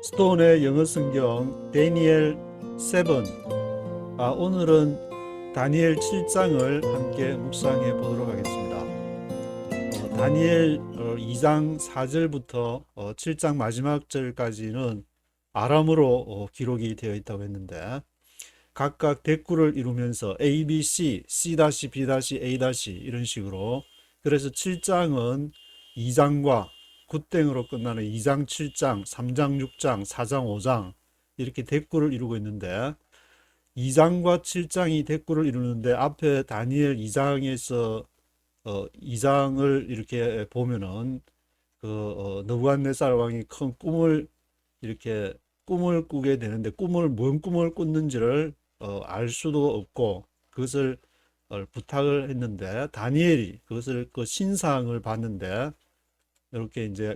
스톤의 영어 성경 다니엘 7. 오늘은 다니엘 7장을 함께 묵상해 보도록 하겠습니다. 다니엘 2장 4절부터 7장 마지막 절까지는 아람어로 기록이 되어 있다고 했는데, 각각 대꾸를 이루면서 A, B, C, C-, B-, A- 이런 식으로, 그래서 7장은 2장과 굿땡으로 끝나는 2장 7장, 3장 6장, 4장 5장 이렇게 대꾸를 이루고 있는데, 2장과 7장이 대꾸를 이루는데 앞에 다니엘 2장에서 2장을 이렇게 보면은 느부갓네살 왕이 큰 꿈을 이렇게 꿈을 꾸게 되는데, 뭔 꿈을 꿨는지를 알 수도 없고, 그것을 부탁을 했는데 다니엘이 그것을 그 신상을 봤는데, 이렇게 이제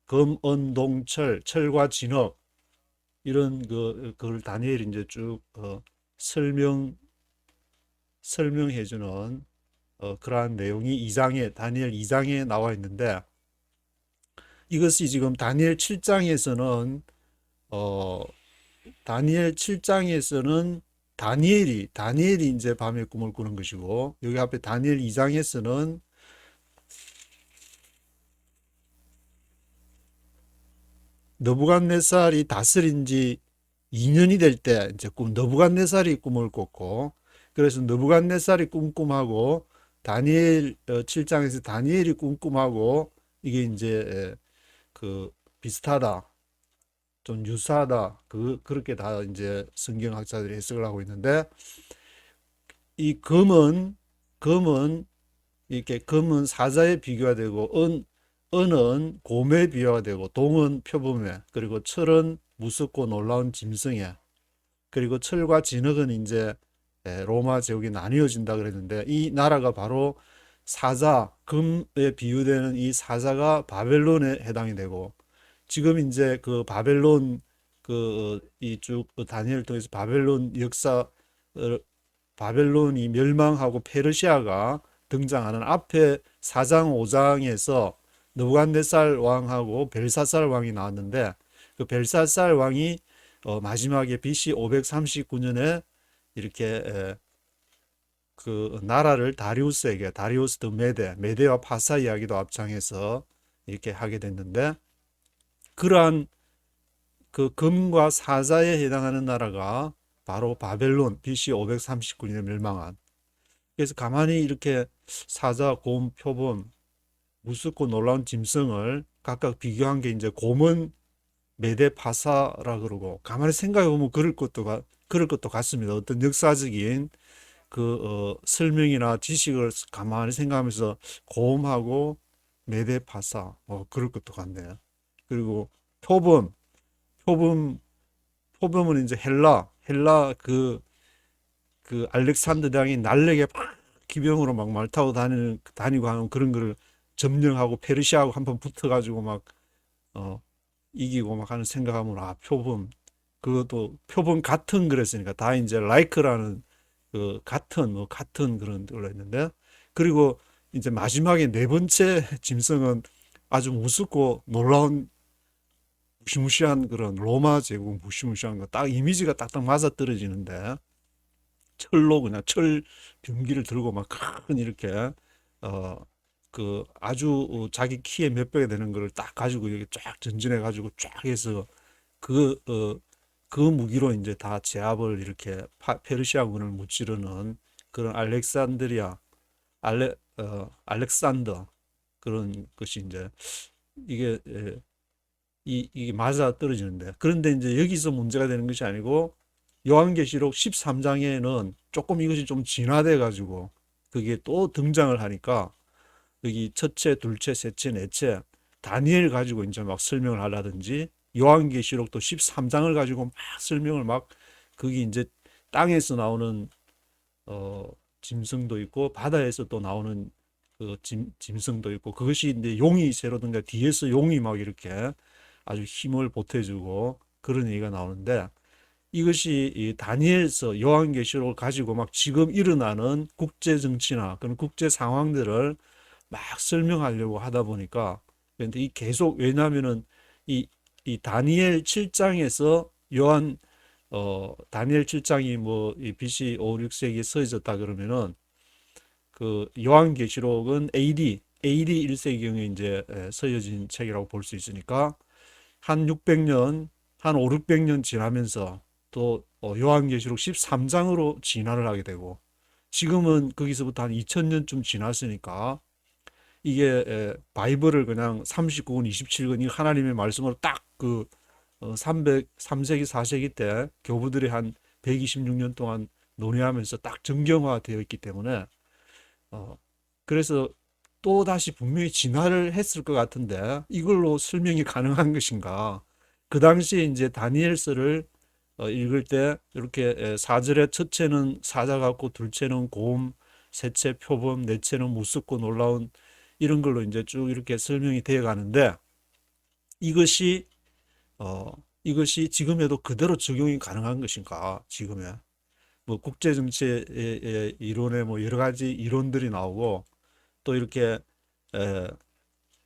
금은동철, 철과 진흙, 이런 그걸 다니엘이 이제 쭉 설명해 주는 그러한 내용이 다니엘 2장에 나와 있는데, 이것이 지금 어, 다니엘 7장에서는 다니엘이 이제 밤에 꿈을 꾸는 것이고, 여기 앞에 다니엘 2장에서는 느부갓네살이 다스린 지 2년이 될 때 이제 느부갓네살이 꿈을 꿨고, 그래서 느부갓네살이 꿈꿈하고 다니엘 7장에서 다니엘이 꿈꿈하고, 이게 이제 그 비슷하다, 좀 유사하다, 그렇게 다 이제 성경학자들이 해석을 하고 있는데, 이 금은 이렇게 금은 사자에 비교가 되고, 은은 곰에 비유가 되고, 동은 표범에, 그리고 철은 무섭고 놀라운 짐승에, 그리고 철과 진흙은 이제 로마 제국이 나뉘어진다 그랬는데, 이 나라가 바로 금에 비유되는 이 사자가 바벨론에 해당이 되고, 지금 이제 그 바벨론, 이쭉 다니엘을 통해서 바벨론 역사, 바벨론이 멸망하고 페르시아가 등장하는 앞에 4장 5장에서 느부갓네살 왕하고 벨사살 왕이 나왔는데, 그 벨사살 왕이 마지막에 BC 539년에 이렇게 그 나라를 다리우스 더 메데와 파사 이야기도 앞장에서 이렇게 하게 됐는데, 그러한 그 금과 사자에 해당하는 나라가 바로 바벨론, BC 539년에 멸망한. 그래서 가만히 이렇게 사자, 곰, 표범, 무섭고 놀라운 짐승을 각각 비교한 게 이제 곰은 메데 파사라 그러고, 가만히 생각해 보면 그럴 것도 같습니다. 어떤 역사적인 설명이나 지식을 가만히 생각하면서 곰하고 메데 파사, 그럴 것도 같네요. 그리고 표범, 표범, 표범은 이제 헬라 그 알렉산더 대왕이 날래게 기병으로 막 말 타고 다니고 하는 그런 거를 점령하고 페르시아하고 한번 붙어가지고 막 어, 이기고 막 하는 생각하면, 표범, 그것도 표범 같은 그랬으니까 다 이제 라이크라는 그 같은 그런 걸로 했는데, 그리고 이제 마지막에 네 번째 짐승은 아주 무섭고 놀라운 무시무시한 그런 로마 제국 무시무시한 거, 딱 이미지가 딱딱 맞아 떨어지는데, 철로 그냥 철 병기를 들고 막 큰 이렇게 어 아주 자기 키의 몇 배가 되는 거를 딱 가지고 이렇게 쫙 전진해 가지고 쫙 해서 그 그 무기로 이제 다 제압을 이렇게 페르시아군을 무찌르는 그런 알렉산더, 그런 것이 이제 이게 이게 맞아 떨어지는데, 그런데 이제 여기서 문제가 되는 것이 아니고, 요한계시록 13장에는 조금 이것이 좀 진화돼 가지고 그게 또 등장을 하니까, 여기 첫째, 둘째, 셋째, 넷째 다니엘 가지고 이제 막 설명을 하라든지, 요한계시록도 13장을 가지고 막 설명을 막, 거기 이제 땅에서 나오는 어 짐승도 있고 바다에서 또 나오는 짐승도 있고, 그것이 이제 용이 새로든가 뒤에서 용이 막 이렇게 아주 힘을 보태주고 그런 얘기가 나오는데, 이것이 이 다니엘서 요한계시록을 가지고 막 지금 일어나는 국제 정치나 그런 국제 상황들을 막 설명하려고 하다 보니까, 근데 이 계속, 왜냐하면은 이 이 다니엘 7장에서 요한 다니엘 7장이 뭐이 BC 5, 6세기에 써졌다 그러면은 그 요한계시록은 AD 1세기경에 이제 써진 책이라고 볼 수 있으니까 한 600년, 한 5, 600년 지나면서 또 요한계시록 13장으로 진화를 하게 되고 지금은 거기서부터 한 2000년쯤 지났으니까 이게 바이블을 그냥 39권, 27권 이 하나님의 말씀으로 딱그 3세기, 4세기 때 교부들이 한 126년 동안 논의하면서 딱 정경화되어 있기 때문에 어, 그래서 또 다시 분명히 진화를 했을 것 같은데 이걸로 설명이 가능한 것인가? 그 당시에 이제 다니엘서를 읽을 때 이렇게 사절의 첫째는 사자 같고 둘째는 고음, 셋째 표범, 넷째는 무섭고 놀라운 이런 걸로 이제 쭉 이렇게 설명이 되어 가는데 이것이 어, 이것이 지금에도 그대로 적용이 가능한 것인가? 지금에 뭐 국제 정치의 이론에 뭐 여러 가지 이론들이 나오고 또 이렇게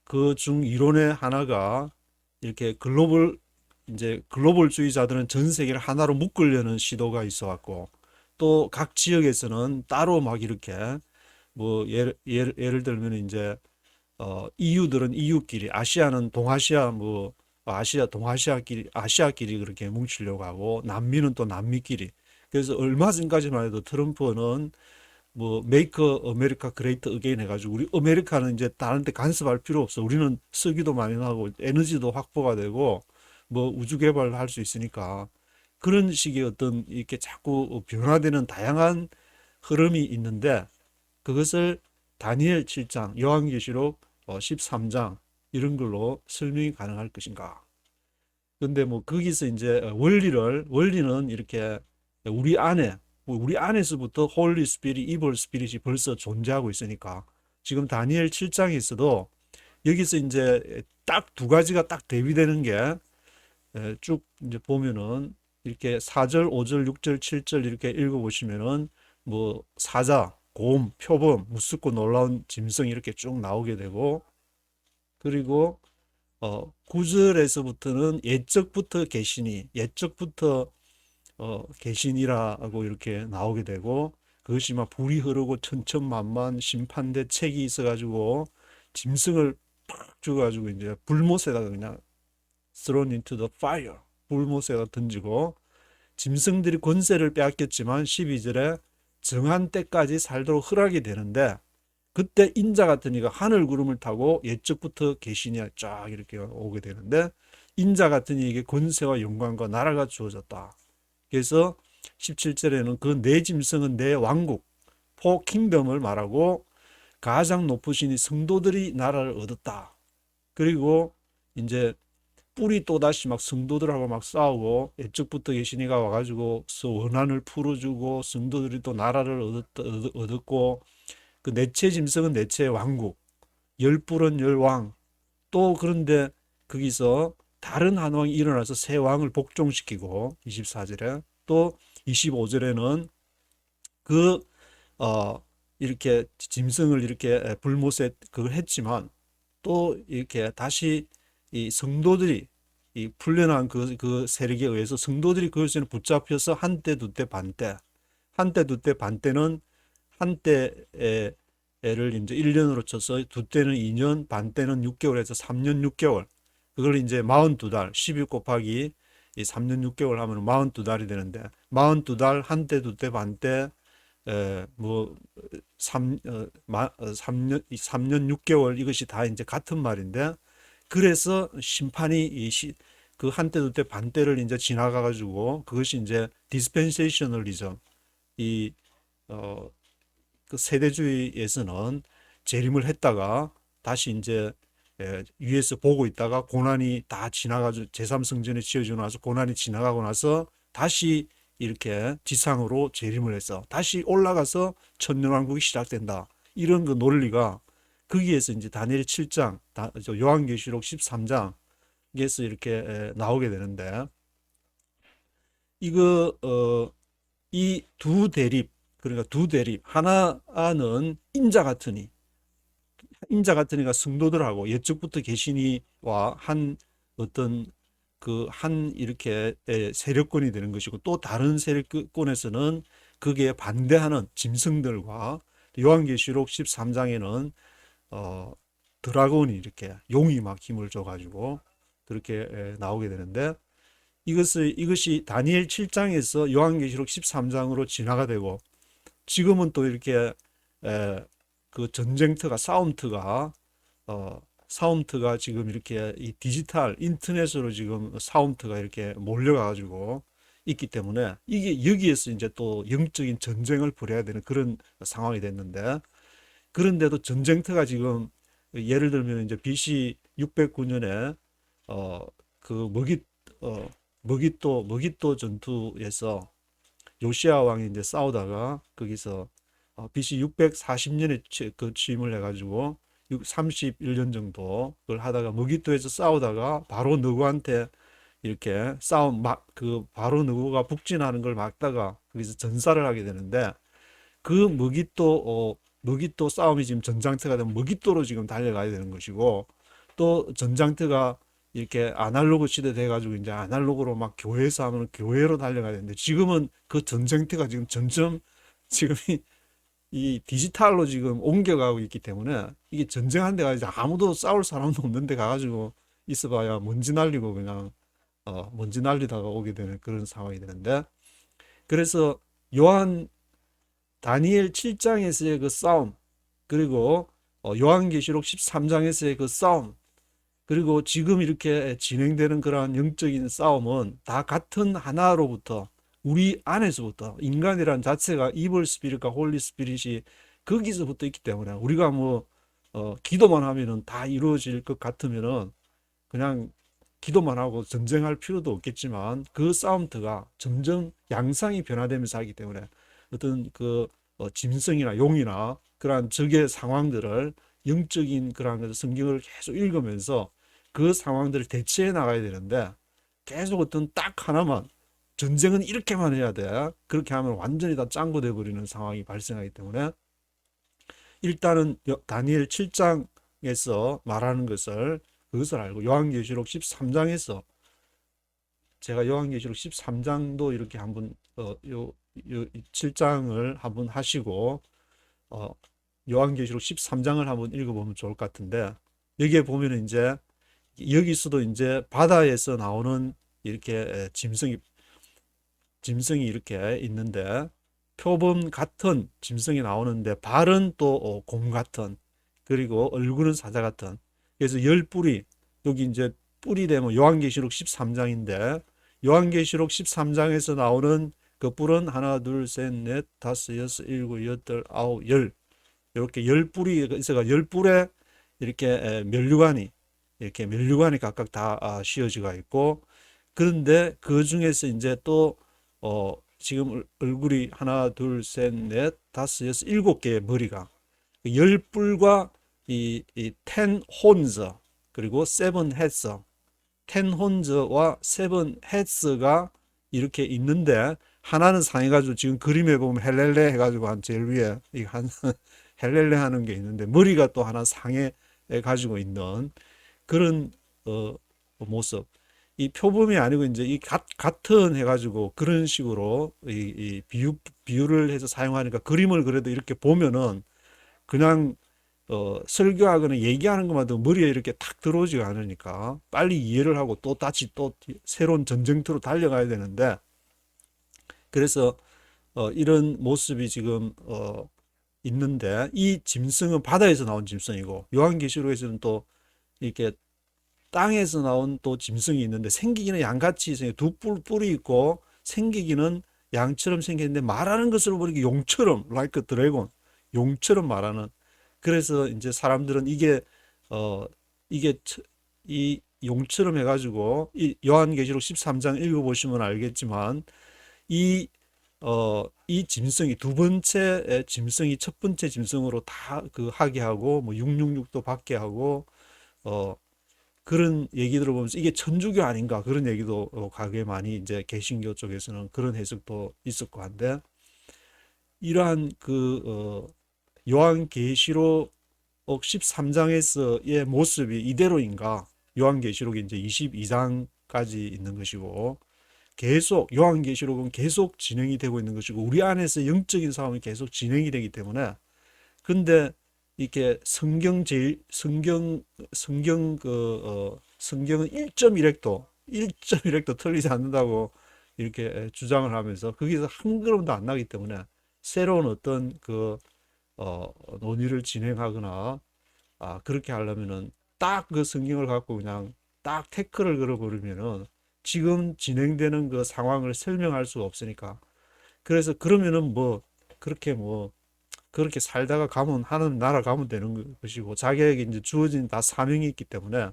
그 중 이론의 하나가 이렇게 이제 글로벌주의자들은 전 세계를 하나로 묶으려는 시도가 있어 갖고 또 각 지역에서는 따로 막 이렇게 뭐 예를 들면 이제 EU들은 EU끼리 아시아는 동아시아 뭐 아시아 동아시아끼리 아시아끼리 그렇게 뭉치려고 하고 남미는 또 남미끼리 그래서 얼마 전까지만 해도 트럼프는 뭐 메이크 아메리카 그레이트 어게인 해가지고 우리 아메리카는 이제 다른 데 간섭할 필요 없어. 우리는 쓰기도 많이 나고 에너지도 확보가 되고 뭐 우주 개발을 할 수 있으니까 그런 식의 어떤 이렇게 자꾸 변화되는 다양한 흐름이 있는데 그것을 다니엘 7장, 요한계시록 13장 이런 걸로 설명이 가능할 것인가? 근데 뭐 거기서 이제 원리는 이렇게 우리 안에 뭐 우리 안에서부터 홀리 스피릿, 이블 스피릿이 벌써 존재하고 있으니까 지금 다니엘 7장에서도 여기서 이제 딱 두 가지가 딱 대비되는 게 쭉 이제 보면은 이렇게 4절, 5절, 6절, 7절 이렇게 읽어보시면은 뭐 사자, 곰, 표범, 무섭고 놀라운 짐승 이렇게 쭉 나오게 되고 그리고 9절에서부터는 옛적부터 계시니라고 이렇게 나오게 되고 그것이 막 불이 흐르고 천천만만 심판대 책이 있어가지고 짐승을 팍 줘가지고 이제 불못에다가 그냥 thrown into the fire 불못에다 던지고 짐승들이 권세를 빼앗겼지만 12절에 정한 때까지 살도록 허락이 되는데 그때 인자 같은 이가 하늘 구름을 타고 옛적부터 계시니 쫙 이렇게 오게 되는데 인자 같은 이에게 권세와 영광과 나라가 주어졌다. 그래서 17절에는 그 내 짐승은 내 왕국 포 킹덤을 말하고 가장 높으신 이 성도들이 나라를 얻었다. 그리고 이제 뿔이 또다시 막 성도들하고 막 싸우고 옛적부터 계시니가 와가지고 원한을 풀어주고 성도들이 또 나라를 얻었고 그 넷째 짐승은 넷째 왕국 열 뿔은 열 왕 또 그런데 거기서 다른 한 왕이 일어나서 새 왕을 복종시키고 24절에 또 25절에는 그 이렇게 짐승을 이렇게 불못에 그걸 했지만 또 이렇게 다시 이 성도들이 이 풀려난 그 세력에 의해서 성도들이 그것을 붙잡혀서 한때 두때 반때 한때 두때 반때는 한때를 이제 1년으로 쳐서 두때는 2년 반때는 6개월에서 3년 6개월 그걸 이제 42달 12 곱하기 이 3년 6개월 하면 42달이 되는데 42달 한때 두때 반때 뭐 3년 6개월 이것이 다 이제 같은 말인데 그래서 심판이 그 한때 두때 반때를 이제 지나가 가지고 그것이 이제 디스펜세이셔널리즘 이 그 세대주의에서는 재림을 했다가 다시 이제 위에서 보고 있다가 고난이 다 지나가지고 제3성전에 지어지고 나서 고난이 지나가고 나서 다시 이렇게 지상으로 재림을 해서 다시 올라가서 천년왕국이 시작된다. 이런 그 논리가 거기에서 이제 다니엘 7장, 요한계시록 13장에서 이렇게 나오게 되는데 이거 이 두 대립 그러니까 두 대립 하나는 인자 같으니가 성도들하고 옛적부터 계시니와 한 어떤 그 한 이렇게 세력권이 되는 것이고, 또 다른 세력권에서는 그게 반대하는 짐승들과, 요한계시록 13장에는 어, 드라곤이 이렇게 용이 막 힘을 줘가지고 그렇게 나오게 되는데, 이것이 다니엘 7장에서 요한계시록 13장으로 진화가 되고, 지금은 또 이렇게 에, 그 전쟁터가 싸움터가 지금 이렇게 이 디지털 인터넷으로 지금 싸움터가 이렇게 몰려가 가지고 있기 때문에, 이게 여기에서 이제 또 영적인 전쟁을 벌여야 되는 그런 상황이 됐는데, 그런데도 전쟁터가 지금, 예를 들면 이제 BC 609년에 어 그 머깃도 전투에서 요시아 왕이 이제 싸우다가 거기서 BC 640년에 그 취임을 해가지고 31년 정도 그걸 하다가 머깃도에서 싸우다가 바로 너구한테 이렇게 싸움 막 그 바로 너구가 북진하는 걸 막다가 거기서 전사를 하게 되는데, 그 머깃도 싸움이 지금 전장터가 되면 머깃도로 지금 달려가야 되는 것이고, 또 전장터가 이렇게 아날로그 시대 돼가지고 이제 아날로그로 막 교회에서 하면 교회로 달려가야 되는데, 지금은 그 전쟁터가 지금 점점 지금 이 디지털로 지금 옮겨가고 있기 때문에, 이게 전쟁한 데가 이제 아무도 싸울 사람도 없는데 가가지고 있어봐야 먼지 날리고 그냥 먼지 날리다가 오게 되는 그런 상황이 되는데, 그래서 요한 다니엘 7장에서의 그 싸움, 그리고 요한계시록 13장에서의 그 싸움, 그리고 지금 이렇게 진행되는 그러한 영적인 싸움은 다 같은 하나로부터, 우리 안에서부터, 인간이란 자체가 이블 스피릿과 홀리 스피릿이 거기서부터 있기 때문에, 우리가 뭐 기도만 하면은 다 이루어질 것 같으면은 그냥 기도만 하고 전쟁할 필요도 없겠지만, 그 싸움터가 점점 양상이 변화되면서 하기 때문에, 어떤 그 짐승이나 용이나 그러한 적의 상황들을, 영적인 그러한 성경을 계속 읽으면서 그 상황들을 대처해 나가야 되는데, 계속 어떤 딱 하나만, 전쟁은 이렇게만 해야 돼, 그렇게 하면 완전히 다 짱구 돼 버리는 상황이 발생하기 때문에, 일단은 다니엘 7장에서 말하는 그것을 알고, 요한계시록 13장에서, 제가 요한계시록 13장도 이렇게 한번 요 7장을 한번 하시고 어, 요한계시록 13장을 한번 읽어보면 좋을 것 같은데, 여기에 보면은 이제 여기서도 이제 바다에서 나오는 이렇게 짐승이 이렇게 있는데, 표범 같은 짐승이 나오는데 발은 또 곰 같은, 그리고 얼굴은 사자 같은, 그래서 열 뿔이, 여기 이제 뿔이 되면 요한계시록 13장인데, 요한계시록 13장에서 나오는 그 뿔은 하나 둘셋넷 다섯 여섯 일곱 여덟 아홉 열, 이렇게 열 뿔이 있어가 열 뿔에 이렇게 멸류관이 각각 다 씌어지가 있고, 그런데 그 중에서 이제 또 지금 얼굴이 하나 둘셋넷 다섯 여섯 일곱 개의 머리가, 열 뿔과 텐 혼즈, 그리고 세븐 헤드, 텐 혼즈와 세븐 헤드가 이렇게 있는데, 하나는 상해가지고 지금 그림에 보면 헬렐레 해가지고 한 제일 위에 이한 헬렐레 하는 게 있는데, 머리가 또 하나 상해 가지고 있는 그런 모습. 이 표범이 아니고 이제 이 같은 해가지고 그런 식으로 이 비유를 해서 사용하니까, 그림을 그래도 이렇게 보면은 그냥 설교하거나 얘기하는 것만도 머리에 이렇게 탁 들어오지가 않으니까 빨리 이해를 하고 또 다시 또 새로운 전쟁터로 달려가야 되는데, 그래서 이런 모습이 지금 있는데, 이 짐승은 바다에서 나온 짐승이고, 요한계시록에서는 또 이렇게 땅에서 나온 또 짐승이 있는데, 생기기는 양같이 두 뿔이 있고 생기기는 양처럼 생겼는데, 말하는 것으로 보니까 용처럼, like a dragon, 용처럼 말하는. 그래서 이제 사람들은 이게 이 용처럼 해가지고, 이 요한계시록 13장 읽어보시면 알겠지만, 이 이 짐승이 두 번째 짐승이 첫 번째 짐승으로 다 그 하게 하고, 뭐 666도 받게 하고, 그런 얘기 들어보면서 이게 천주교 아닌가, 그런 얘기도 가게 많이, 이제 개신교 쪽에서는 그런 해석도 있었고 한데, 이러한 요한계시록 13장에서의 모습이 이대로인가, 요한계시록이 이제 22장 계속까지 있는 것이고, 계속 요한계시록은 계속 진행이 되고 있는 것이고, 우리 안에서 영적인 싸움이 계속 진행이 되기 때문에, 근데 이렇게 성경은 1.1획도 틀리지 않는다고 이렇게 주장을 하면서 거기서 한 걸음도 안 나기 때문에 새로운 어떤 논의를 진행하거나 그렇게 하려면은 딱 그 성경을 갖고 그냥 딱 태클을 걸어버리면은 지금 진행되는 그 상황을 설명할 수가 없으니까. 그래서 그러면은 그렇게 살다가 가면 하는 나라 가면 되는 것이고, 자기에게 이제 주어진 다 사명이 있기 때문에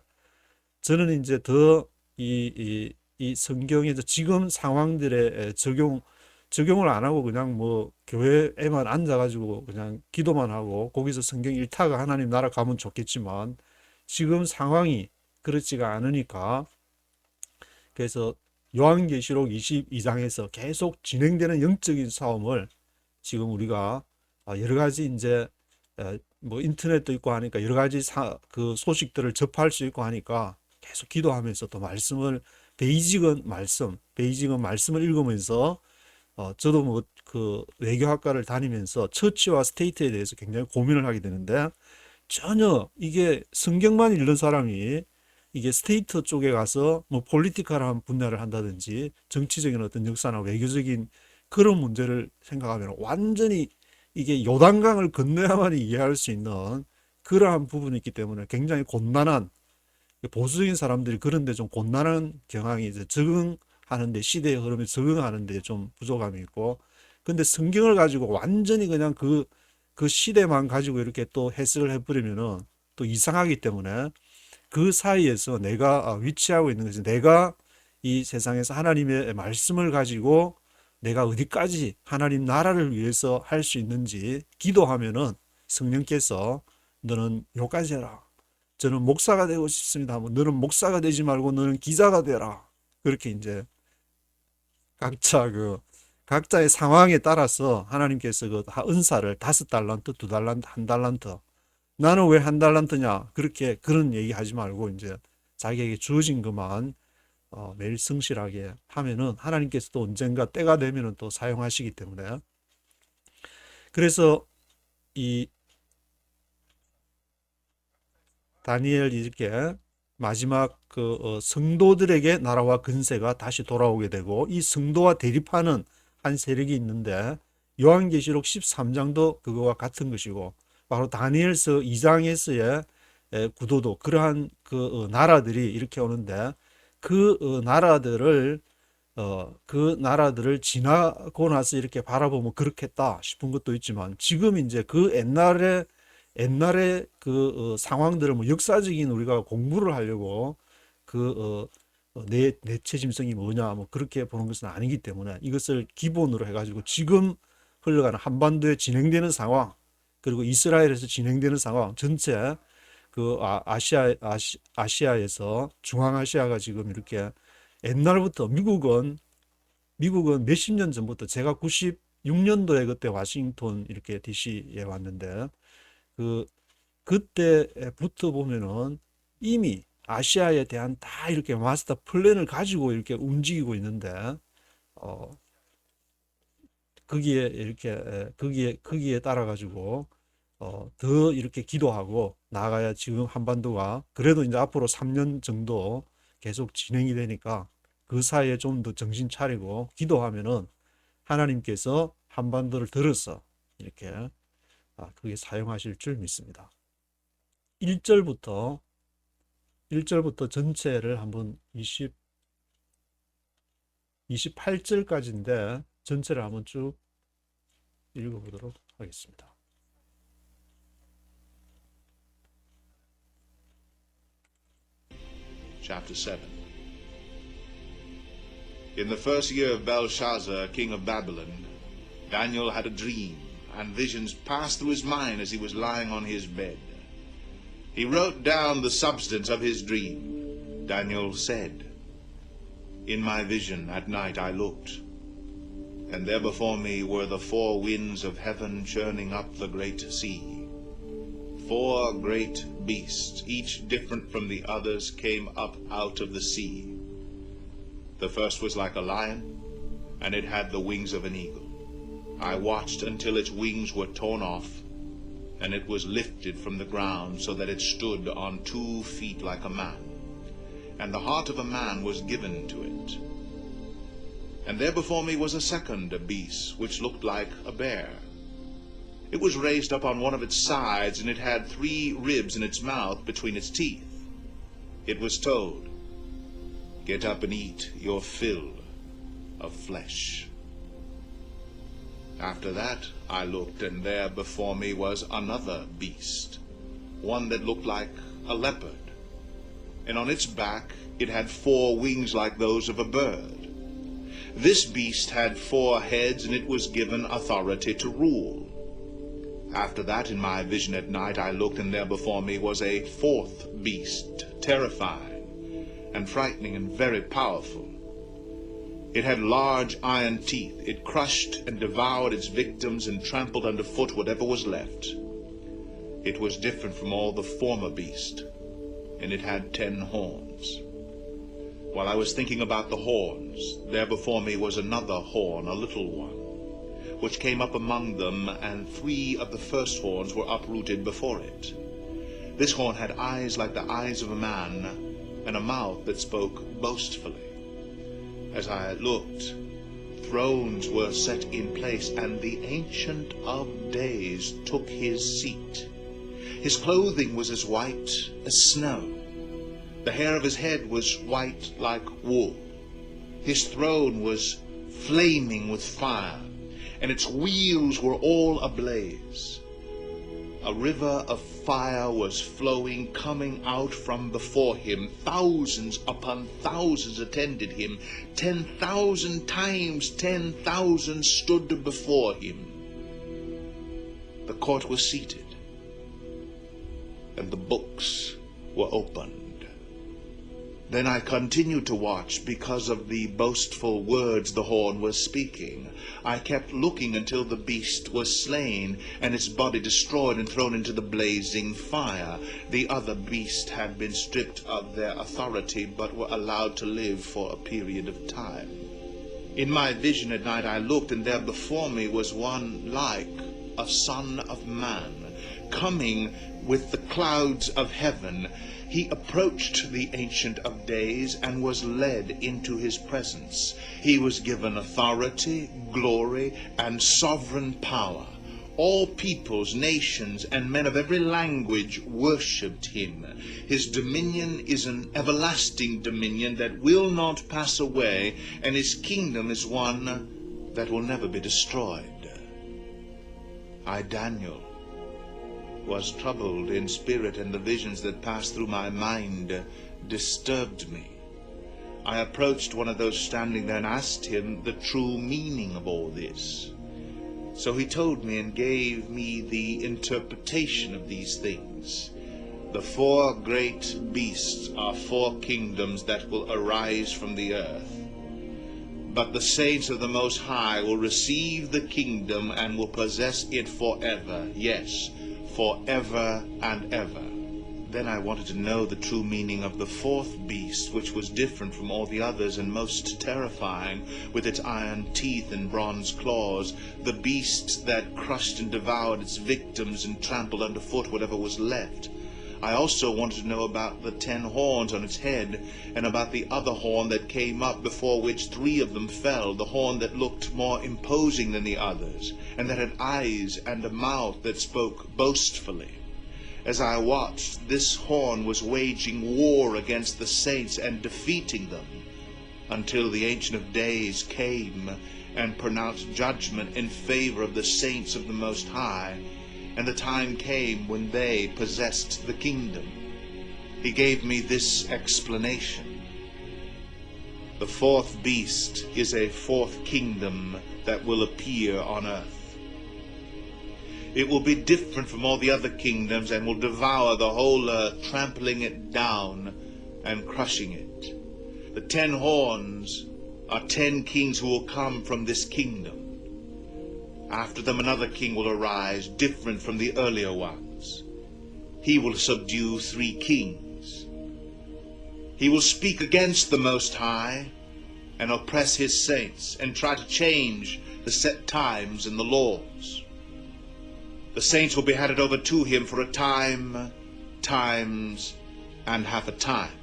저는 이제 더 이 성경에서 지금 상황들에 적용을 안 하고 그냥 교회에만 앉아가지고 그냥 기도만 하고 거기서 성경 읽다가 하나님 나라 가면 좋겠지만, 지금 상황이 그렇지가 않으니까, 그래서 요한계시록 22장에서 계속 진행되는 영적인 싸움을 지금 우리가 여러 가지 이제 인터넷도 있고 하니까 여러 가지 그 소식들을 접할 수 있고 하니까 계속 기도하면서 또 베이직은 말씀을 읽으면서 저도 그 외교학과를 다니면서 처치와 스테이트에 대해서 굉장히 고민을 하게 되는데, 전혀 이게 성경만 읽는 사람이 이게 스테이트 쪽에 가서 폴리티컬한 분야를 한다든지 정치적인 어떤 역사나 외교적인 그런 문제를 생각하면 완전히 이게 요단강을 건너야만 이해할 수 있는 그러한 부분이 있기 때문에 굉장히 곤란한, 보수적인 사람들이 그런데 좀 곤란한 경향이 이제 적응하는데, 시대의 흐름에 적응하는데 좀 부족함이 있고, 근데 성경을 가지고 완전히 그냥 그 시대만 가지고 이렇게 또 해석을 해버리면은 또 이상하기 때문에, 그 사이에서 내가 위치하고 있는 것이, 내가 이 세상에서 하나님의 말씀을 가지고 내가 어디까지 하나님 나라를 위해서 할 수 있는지 기도하면은 성령께서 너는 요까지 해라, 저는 목사가 되고 싶습니다 하면 너는 목사가 되지 말고 너는 기자가 되라, 그렇게 이제 각자의 상황에 따라서 하나님께서 그 은사를 5달란트, 2달란트, 1달란트, 나는 왜 1달란트냐, 그런 얘기 하지 말고 이제 자기에게 주어진 것만 매일 성실하게 하면은 하나님께서 또 언젠가 때가 되면은 또 사용하시기 때문에, 그래서 이 다니엘이 이렇게 마지막 성도들에게 나라와 근세가 다시 돌아오게 되고, 이 성도와 대립하는 한 세력이 있는데, 요한계시록 13장도 그거와 같은 것이고, 바로 다니엘서 2장에서의 구도도 그러한 나라들이 이렇게 오는데, 그 나라들을 지나고 나서 이렇게 바라보면 그렇겠다 싶은 것도 있지만, 지금 이제 그 옛날의 상황들을 역사적인 우리가 공부를 하려고 내 최짐승이 뭐냐 그렇게 보는 것은 아니기 때문에, 이것을 기본으로 해가지고 지금 흘러가는 한반도에 진행되는 상황, 그리고 이스라엘에서 진행되는 상황 전체, 아시아에서 중앙아시아가 지금 이렇게 옛날부터 미국은 몇십 년 전부터, 제가 96년도에 그때 워싱턴 이렇게 DC에 왔는데, 그때부터 보면은 이미 아시아에 대한 다 이렇게 마스터 플랜을 가지고 이렇게 움직이고 있는데, 어, 거기에 따라 가지고 더 이렇게 기도하고 나아가야 지금 한반도가 그래도 이제 앞으로 3년 정도 계속 진행이 되니까, 그 사이에 좀 더 정신 차리고 기도하면은 하나님께서 한반도를 들어서 이렇게 그게 사용하실 줄 믿습니다. 1절부터 전체를 한번 28절까지인데 전체를 한번 쭉 읽어보도록 하겠습니다. Chapter 7. In the first year of Belshazzar, king of Babylon, Daniel had a dream, and visions passed through his mind as he was lying on his bed. He wrote down the substance of his dream. Daniel said, In my vision at night I looked, and there before me were the 4 winds of heaven churning up the great sea. 4 great beasts, each different from the others, came up out of the sea. The first was like a lion, and it had the wings of an eagle. I watched until its wings were torn off, and it was lifted from the ground so that it stood on 2 feet like a man. And the heart of a man was given to it. And there before me was a second beast, which looked like a bear. It was raised up on one of its sides, and it had 3 ribs in its mouth between its teeth. It was told, "Get up and eat your fill of flesh." After that I looked, and there before me was another beast, one that looked like a leopard, and on its back it had 4 wings like those of a bird. This beast had 4 heads, and it was given authority to rule. After that, in my vision at night, I looked, and there before me was a 4th beast, terrifying and frightening and very powerful. It had large iron teeth. It crushed and devoured its victims and trampled underfoot whatever was left. It was different from all the former beasts, and it had 10 horns. While I was thinking about the horns, there before me was another horn, a little one, which came up among them, and 3 of the first horns were uprooted before it. This horn had eyes like the eyes of a man, and a mouth that spoke boastfully. As I looked, thrones were set in place, and the Ancient of Days took his seat. His clothing was as white as snow. The hair of his head was white like wool. His throne was flaming with fire, and its wheels were all ablaze. A river of fire was flowing, coming out from before him. Thousands upon thousands attended him. 10,000 times 10,000 stood before him. The court was seated, and the books were opened. Then I continued to watch because of the boastful words the horn was speaking. I kept looking until the beast was slain, and its body destroyed and thrown into the blazing fire. The other beasts had been stripped of their authority, but were allowed to live for a period of time. In my vision at night I looked, and there before me was one like a son of man, coming with the clouds of heaven. He approached the Ancient of Days and was led into his presence. He was given authority, glory, and sovereign power. All peoples, nations, and men of every language worshipped him. His dominion is an everlasting dominion that will not pass away, and his kingdom is one that will never be destroyed. I, Daniel, was troubled in spirit, and the visions that passed through my mind disturbed me. I approached one of those standing there and asked him the true meaning of all this. So he told me and gave me the interpretation of these things. The 4 great beasts are 4 kingdoms that will arise from the earth. But the saints of the Most High will receive the kingdom and will possess it forever. Yes, forever and ever. Then I wanted to know the true meaning of the 4th beast, which was different from all the others and most terrifying, with its iron teeth and bronze claws, the beast that crushed and devoured its victims and trampled underfoot whatever was left. I also wanted to know about the 10 horns on its head, and about the other horn that came up, before which 3 of them fell, the horn that looked more imposing than the others, and that had eyes and a mouth that spoke boastfully. As I watched, this horn was waging war against the saints and defeating them, until the Ancient of Days came and pronounced judgment in favor of the saints of the Most High, and the time came when they possessed the kingdom. He gave me this explanation. The 4th beast is a 4th kingdom that will appear on earth. It will be different from all the other kingdoms and will devour the whole earth, trampling it down and crushing it. The 10 horns are 10 kings who will come from this kingdom. After them another king will arise, different from the earlier ones. He will subdue 3 kings. He will speak against the Most High, and oppress his saints and try to change the set times and the laws. The saints will be handed over to him for a time, times, and half a time.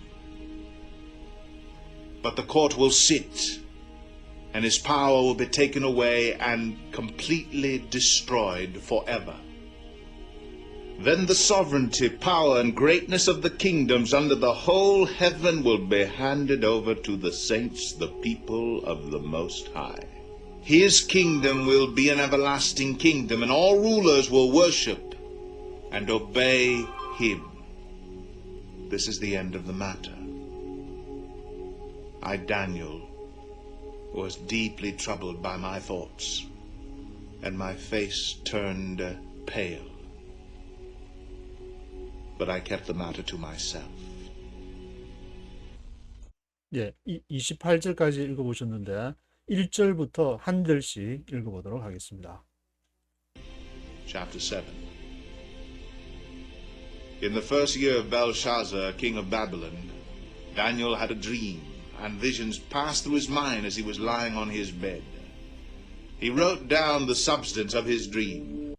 But the court will sit, and his power will be taken away and completely destroyed forever. Then the sovereignty, power, and greatness of the kingdoms under the whole heaven will be handed over to the saints, the people of the Most High. His kingdom will be an everlasting kingdom, and all rulers will worship and obey him. This is the end of the matter. I, Daniel, was deeply troubled by my thoughts, and my face turned pale. But I kept the matter to myself. 예, 28절까지 읽어보셨는데 1절부터 한 절씩 읽어보도록 하겠습니다. Chapter 7. In the first year of Belshazzar, king of Babylon, Daniel had a dream, and visions passed through his mind as he was lying on his bed. He wrote down the substance of his dream.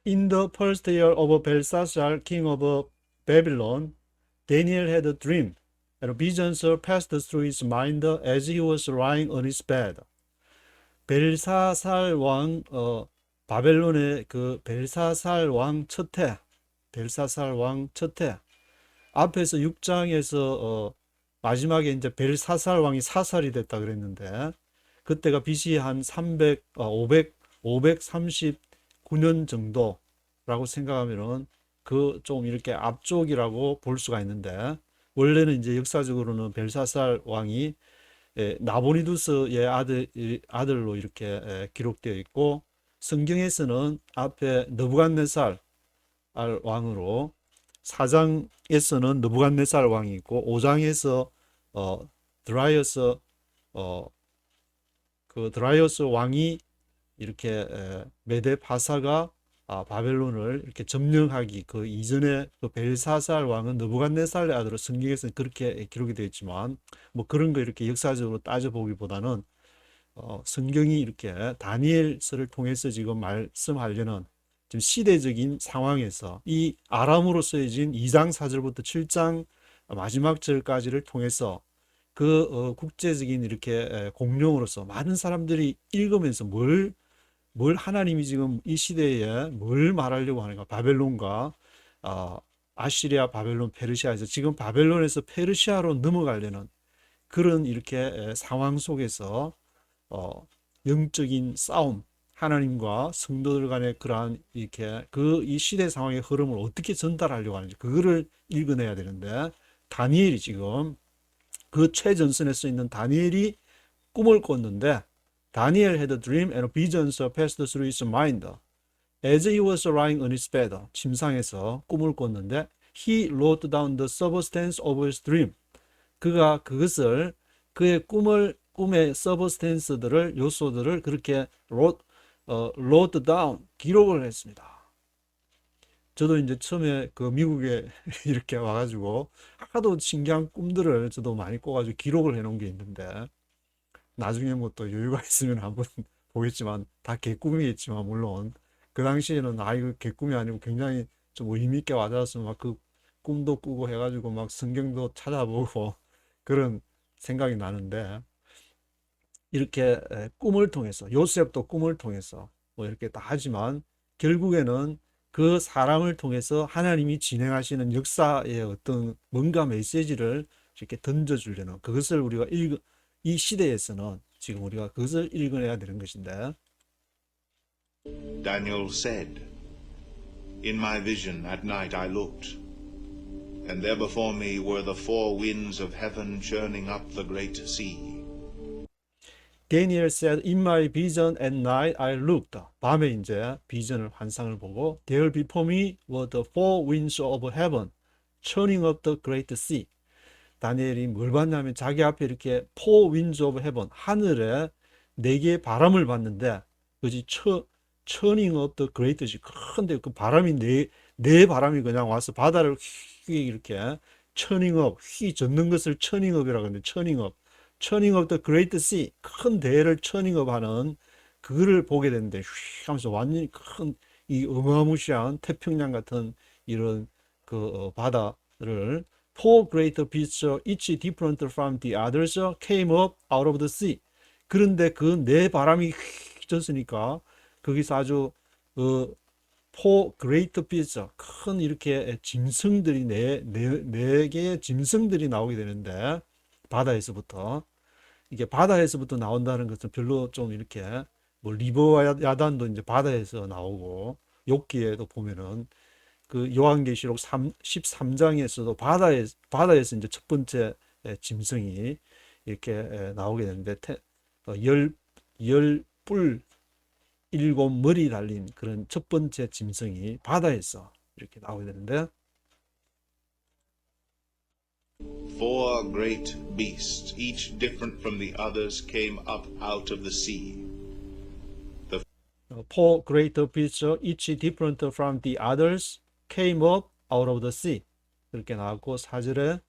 In the first year of Belshazzar, king of Babylon, Daniel had a dream, and visions passed through his mind as he was lying on his bed. 벨사살 왕, 바벨론의 그 벨사살 왕 첫해, 벨사살 왕 첫해. 앞에서 6장에서 마지막에 이제 벨사살 왕이 사살이 됐다 그랬는데, 그때가 BC 한 539년 정도라고 생각하면은 그 좀 이렇게 앞쪽이라고 볼 수가 있는데, 원래는 이제 역사적으로는 벨사살 왕이 나보니두스의 아들로 이렇게 기록되어 있고, 성경에서는 앞에 느부갓네살 왕으로, 4장에서는 느부갓네살 왕이 있고, 5장에서 드라이어스 그 드라이어스 왕이 이렇게 메데 파사가 바벨론을 이렇게 점령하기 그 이전에 그 벨사살 왕은 느부갓네살의 아들로 성경에서는 그렇게 기록이 되어 있지만, 뭐 그런 거 이렇게 역사적으로 따져보기보다는 성경이 이렇게 다니엘서를 통해서 지금 말씀하려는 지금 시대적인 상황에서 이 아람으로 쓰여진 2장 4절부터 7장 마지막 절까지를 통해서 그 국제적인 이렇게 공룡으로서 많은 사람들이 읽으면서 뭘 하나님이 지금 이 시대에 뭘 말하려고 하는가. 바벨론과 아시리아, 바벨론, 페르시아에서 지금 바벨론에서 페르시아로 넘어가려는 그런 이렇게 상황 속에서 영적인 싸움, 하나님과 성도들 간의 그러한 이렇게 이 시대 상황의 흐름을 어떻게 전달하려고 하는지 그거를 읽어내야 되는데, 다니엘이 지금 그 최전선에 써 있는 다니엘이 꿈을 꿨는데, Daniel had a dream and visions passed through his mind as he was lying on his bed. 침상에서 꿈을 꿨는데 he wrote down the substance of his dream. 그가 그것을 그의 꿈의 substance들을 요소들을 그렇게 wrote down 기록을 했습니다. 저도 이제 처음에 그 미국에 이렇게 와가지고 하도 신기한 꿈들을 저도 많이 꿔가지고 기록을 해놓은 게 있는데, 나중에 뭐 또 여유가 있으면 한번 보겠지만 다 개꿈이겠지만, 물론 그 당시에는 이거 개꿈이 아니고 굉장히 좀 의미 있게 와닿아서 막 그 꿈도 꾸고 해가지고 막 성경도 찾아보고 그런 생각이 나는데, 이렇게 꿈을 통해서, 요셉도 꿈을 통해서 뭐 이렇게 다 하지만 결국에는 그 사람을 통해서 하나님이 진행하시는 역사의 어떤 뭔가 메시지를 이렇게 던져주려는, 그것을 우리가 이 시대에서는 지금 우리가 그것을 읽어내야 되는 것인데, Daniel said, In my vision at night I looked, and there before me were the four winds of heaven churning up the great sea. Daniel said, In my vision at night I looked. 밤에 이제 비전을 환상을 보고, There before me were the four winds of heaven churning up the great sea. 다니엘이 뭘 봤냐면 자기 앞에 이렇게 four winds of heaven, 하늘에 네 개의 바람을 봤는데, 그지 churning up the great sea, 큰데 그 바람이 네 바람이 그냥 와서 바다를 휘 이렇게 churning up, 휘 젓는 것을 churning up이라고 하는데, churning up churning of the great sea, 큰 대를 churning 하는 그거를 보게 되는데 휘 하면서 완전히 큰 이 어마무시한 태평양 같은 이런 바다를 four great beasts, each different from the others, came up out of the sea. 그런데 그 네 바람이 휘 졌으니까 거기서 아주 four great beasts, 큰 이렇게 짐승들이 네 개의 짐승들이 나오게 되는데 바다에서부터 이게 바다에서부터 나온다는 것은 별로 좀 이렇게 뭐 리버 야단도 이제 바다에서 나오고 욥기에도 보면은 그 요한계시록 13장에서도 바다에서 이제 첫 번째 짐승이 이렇게 나오게 되는데 열 뿔 일곱 머리 달린 그런 첫 번째 짐승이 바다에서 이렇게 나오게 되는데 Four great beasts, each different from the others, came up out of the sea. four great beasts, each different from the others, came up out of the sea. 그렇게 나왔고 4절에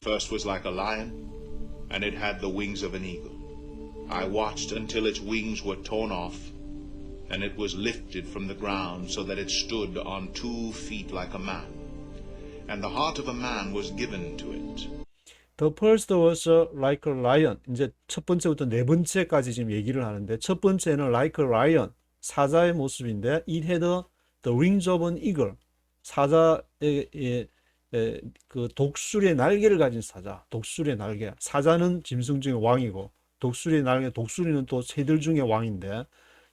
First was like a lion, and it had the wings of an eagle. I watched until its wings were torn off, and it was lifted from the ground so that it stood on 2 feet like a man. And the heart of a man was given to it. The first was like a lion. 이제 첫 번째부터 네 번째까지 지금 얘기를 하는데 첫 번째는 like a lion, 사자의 모습인데 it had the wings of an eagle. 사자의 그 독수리의 날개를 가진 사자, 독수리의 날개. 사자는 짐승 중에 왕이고 독수리의 날개, 독수리는 또 새들 중에 왕인데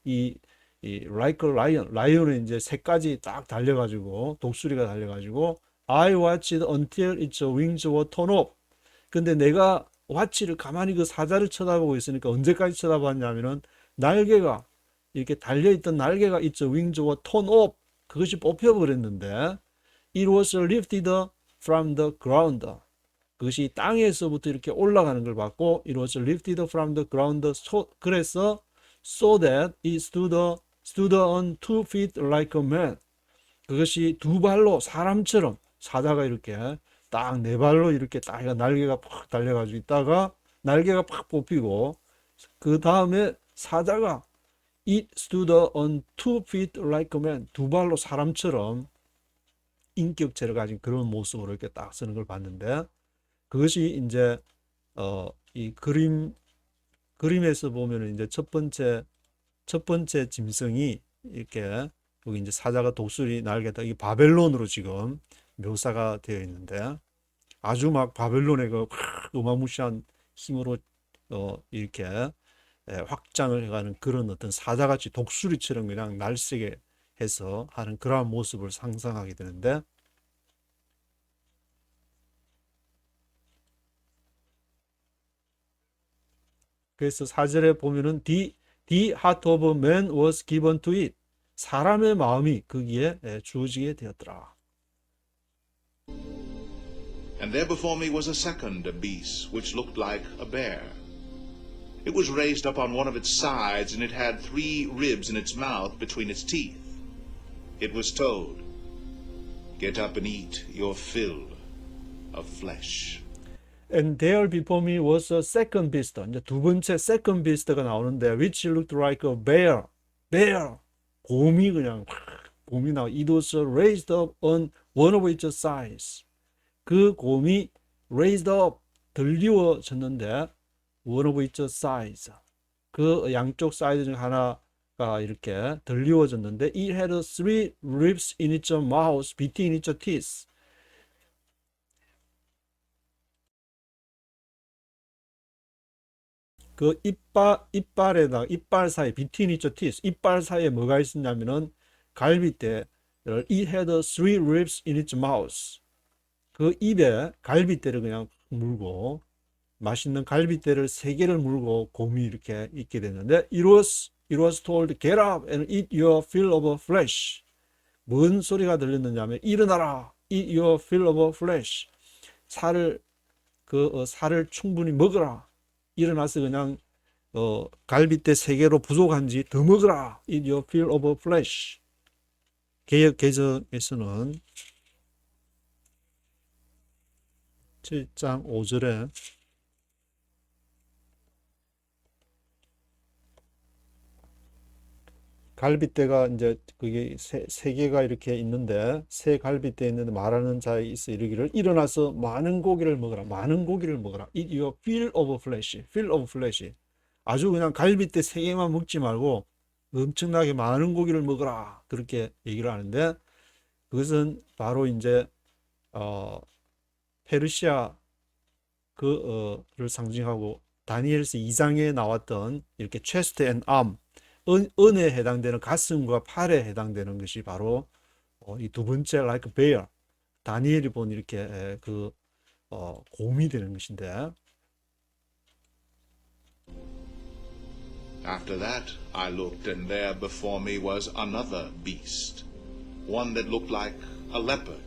이 like a lion, 라이온은 이제 새까지 딱 달려가지고 독수리가 달려가지고 I watched until its wings were torn off. 근데 내가 watch를 가만히 그 사자를 쳐다보고 있으니까 언제까지 쳐다봤냐면은 날개가 이렇게 달려있던 날개가 its wings were torn off. 그것이 뽑혀버렸는데 it was lifted from the ground. 그것이 땅에서부터 이렇게 올라가는 걸 봤고 it was lifted from the ground. 그래서 so that it stood on 2 feet like a man. 그것이 두 발로 사람처럼 사자가 이렇게 딱 네 발로 이렇게 딱 날개가 팍 달려가지고 있다가 날개가 팍 뽑히고 그 다음에 사자가 it stood on 2 feet like a man. 두 발로 사람처럼 인격체를 가진 그런 모습으로 이렇게 딱 쓰는 걸 봤는데 그것이 이제 이 그림에서 보면은 이제 첫 번째 짐승이 이렇게 여기 이제 사자가 독수리 날개다 이 바벨론으로 지금 묘사가 되어 있는데 아주 막 바벨론의 그 어마무시한 힘으로 이렇게 확장을 해가는 그런 어떤 사자같이 독수리처럼 그냥 날쌔게 해서 하는 그러한 모습을 상상하게 되는데 그래서 4절에 보면은 the heart of man was given to it. 사람의 마음이 거기에 주어지게 되었더라. And there before me was a second beast, which looked like a bear. It was raised up on one of its sides, and it had 3 ribs in its mouth between its teeth. It was told, get up and eat your fill of flesh. And there before me was a second beast. 이제 두 번째 second beast가 나오는데 which looked like a bear. bear. 곰이 그냥 곰이 나와. It was raised up on one of its sides. 그 곰이 raised up 들리워졌는데 one of its sides. 그 양쪽 사이드 중 하나가 이렇게 들리워졌는데 it had 3 ribs in its mouth between its teeth. 그 이빨에다 이빨 사이 between its teeth 이빨 사이에 뭐가 있었냐면은 갈빗대를 it had 3 ribs in its mouth. 그 입에 갈빗대를 그냥 물고 맛있는 갈빗대를 3개를 물고 곰이 이렇게 있게 됐는데 it was told get up and eat your fill of flesh. 뭔 소리가 들렸느냐면 일어나라 eat your fill of flesh. 살을 충분히 먹어라. 일어나서 그냥 갈빗대 3개로 부족한지 더 먹어라. eat your fill of flesh. 개역 개정에서는 7장 5절에 갈빗대가 이제 그게 세 개가 이렇게 있는데 세 갈빗대 있는데 말하는 자에 있어 이르기를 일어나서 많은 고기를 먹어라. 많은 고기를 먹어라. Eat your fill of flesh. fill of flesh. 아주 그냥 갈빗대 세 개만 먹지 말고 엄청나게 많은 고기를 먹어라. 그렇게 얘기를 하는데 그것은 바로 이제 페르시아 그를 상징하고 다니엘서 2장에 나왔던 이렇게 chest and arm 은에 해당되는 가슴과 팔에 해당되는 것이 바로 이 두 번째 like bear 다니엘이 본 이렇게 곰이 되는 것인데 After that I looked, and there before me was another beast, one that looked like a leopard,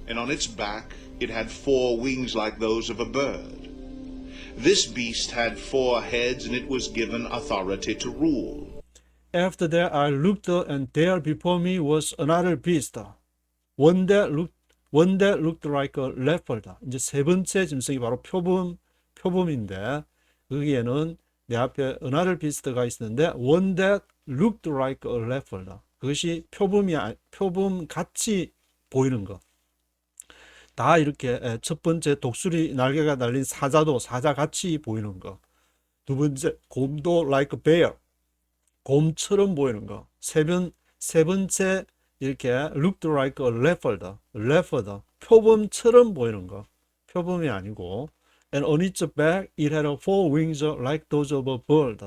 and on its back it had 4 wings like those of a bird. This beast had 4 heads, and it was given authority to rule. After that I looked and there before me was another beast one that looked like a leopard. 이제 세 번째 짐승이 바로 표범인데 거기에는 내 앞에 another beast가 있었는데 one that looked like a leopard. 그것이 표범 같이 보이는 거. 다 이렇게 첫 번째 독수리 날개가 달린 사자도 사자 같이 보이는 거. 두 번째 곰도 like a bear. 곰처럼 보이는 거. 세 번째 이렇게 looked like a leopard. 표범처럼 보이는 거. 표범이 아니고 and on its back it had 4 wings like those of a bird.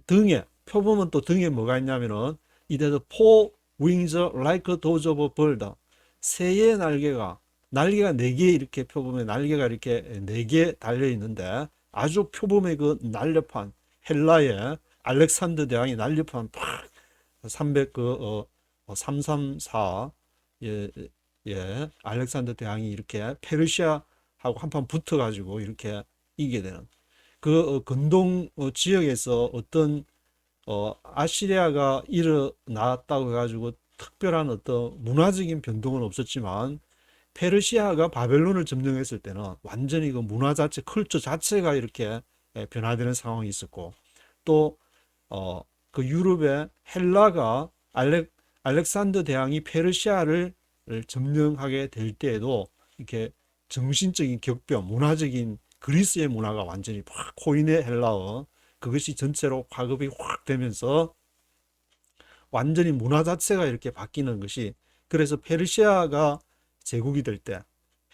등에 표범은 또 등에 뭐가 있냐면은 it had 4 wings like those of a bird. 새의 날개가 4개 이렇게 표범의 날개가 이렇게 4개 달려 있는데 아주 표범의 그 날렵한 헬라의 알렉산더 대왕이 날렵한 334 알렉산더 대왕이 이렇게 페르시아하고 한판 붙어가지고 이렇게 이기게 되는 그 근동 지역에서 어떤 아시리아가 일어났다고 해가지고 특별한 어떤 문화적인 변동은 없었지만 페르시아가 바벨론을 점령했을 때는 완전히 그 문화 자체, 컬처 자체가 이렇게 변화되는 상황이 있었고 또 그 유럽의 헬라가 알렉산더 대왕이 페르시아를 점령하게 될 때에도 이렇게 정신적인 격변, 문화적인 그리스의 문화가 완전히 확 코인의 헬라어 그것이 전체로 화급이 확 되면서 완전히 문화 자체가 이렇게 바뀌는 것이 그래서 페르시아가 제국이 될 때,